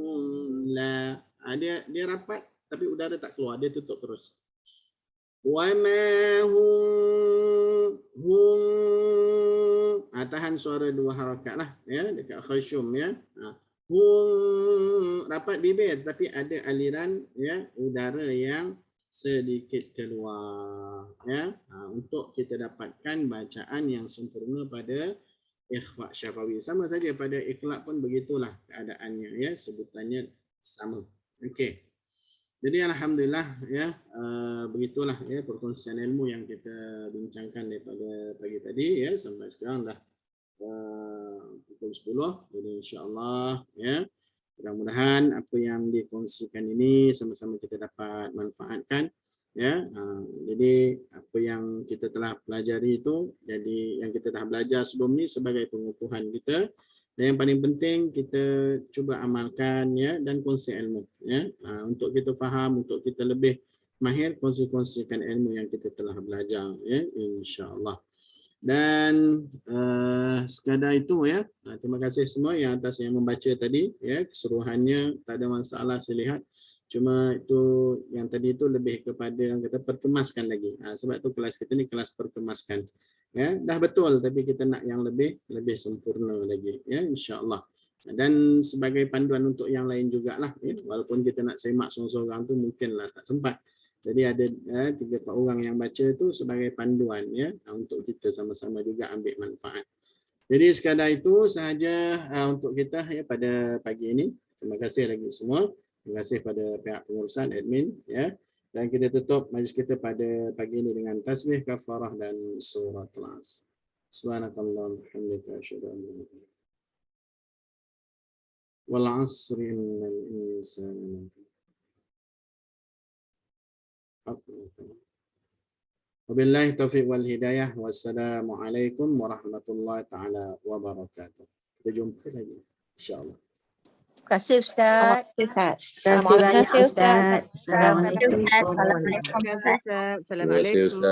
la. Dia rapat tapi udara tak keluar, dia tutup terus. Wa ma hum tahan suara 2 harakat lah ya, dekat khasyum ya. Rapat bibir tapi ada aliran ya udara yang sedikit keluar ya, untuk kita dapatkan bacaan yang sempurna pada ikhfa syafawi. Sama saja pada iqlab pun begitulah keadaannya ya, sebutannya sama. Okey, jadi alhamdulillah ya, begitulah ya perkongsian ilmu yang kita bincangkan daripada pagi tadi ya, sampai sekarang dah pukul 10. Jadi insya-Allah ya, mudah-mudahan apa yang dikongsikan ini sama-sama kita dapat manfaatkan ya. Jadi apa yang kita telah pelajari itu, jadi yang kita telah belajar sebelum ni sebagai pengukuhan kita, dan yang paling penting kita cuba amalkan ya, dan kongsi ilmu ya, untuk kita faham, untuk kita lebih mahir, kongsikan ilmu yang kita telah belajar ya, insya-Allah. Dan sekadar itu ya, terima kasih semua yang atas yang membaca tadi ya, keseluruhannya tak ada masalah saya lihat. Cuma itu yang tadi itu lebih kepada yang kita perkemaskan lagi. Sebab tu kelas kita ni kelas perkemaskan ya. Dah betul tapi kita nak yang lebih sempurna lagi ya, insya-Allah. Dan sebagai panduan untuk yang lain jugalah ya, walaupun kita nak semak seorang-seorang tu mungkinlah tak sempat. Jadi ada 3-4 orang yang baca itu sebagai panduan ya, untuk kita sama-sama juga ambil manfaat. Jadi sekadar itu sahaja untuk kita ya pada pagi ini. Terima kasih lagi semua. Terima kasih pada pihak pengurusan admin ya. Dan kita tutup majlis kita pada pagi ini dengan tasbih, kafarah dan surah Al-As. Subhanakallahumma wa bihamdika asyhadu an la ilaha illa anta wal 'asri innal insana wabillahi taufiq wal hidayah. Wassalamualaikum warahmatullahi taala wabarakatuh. Kita jumpa lagi insya-Allah. Terima kasih Ustaz. Terima kasih banyak Ustaz. Assalamualaikum. Assalamualaikum. Terima kasih Ustaz. Assalamualaikum.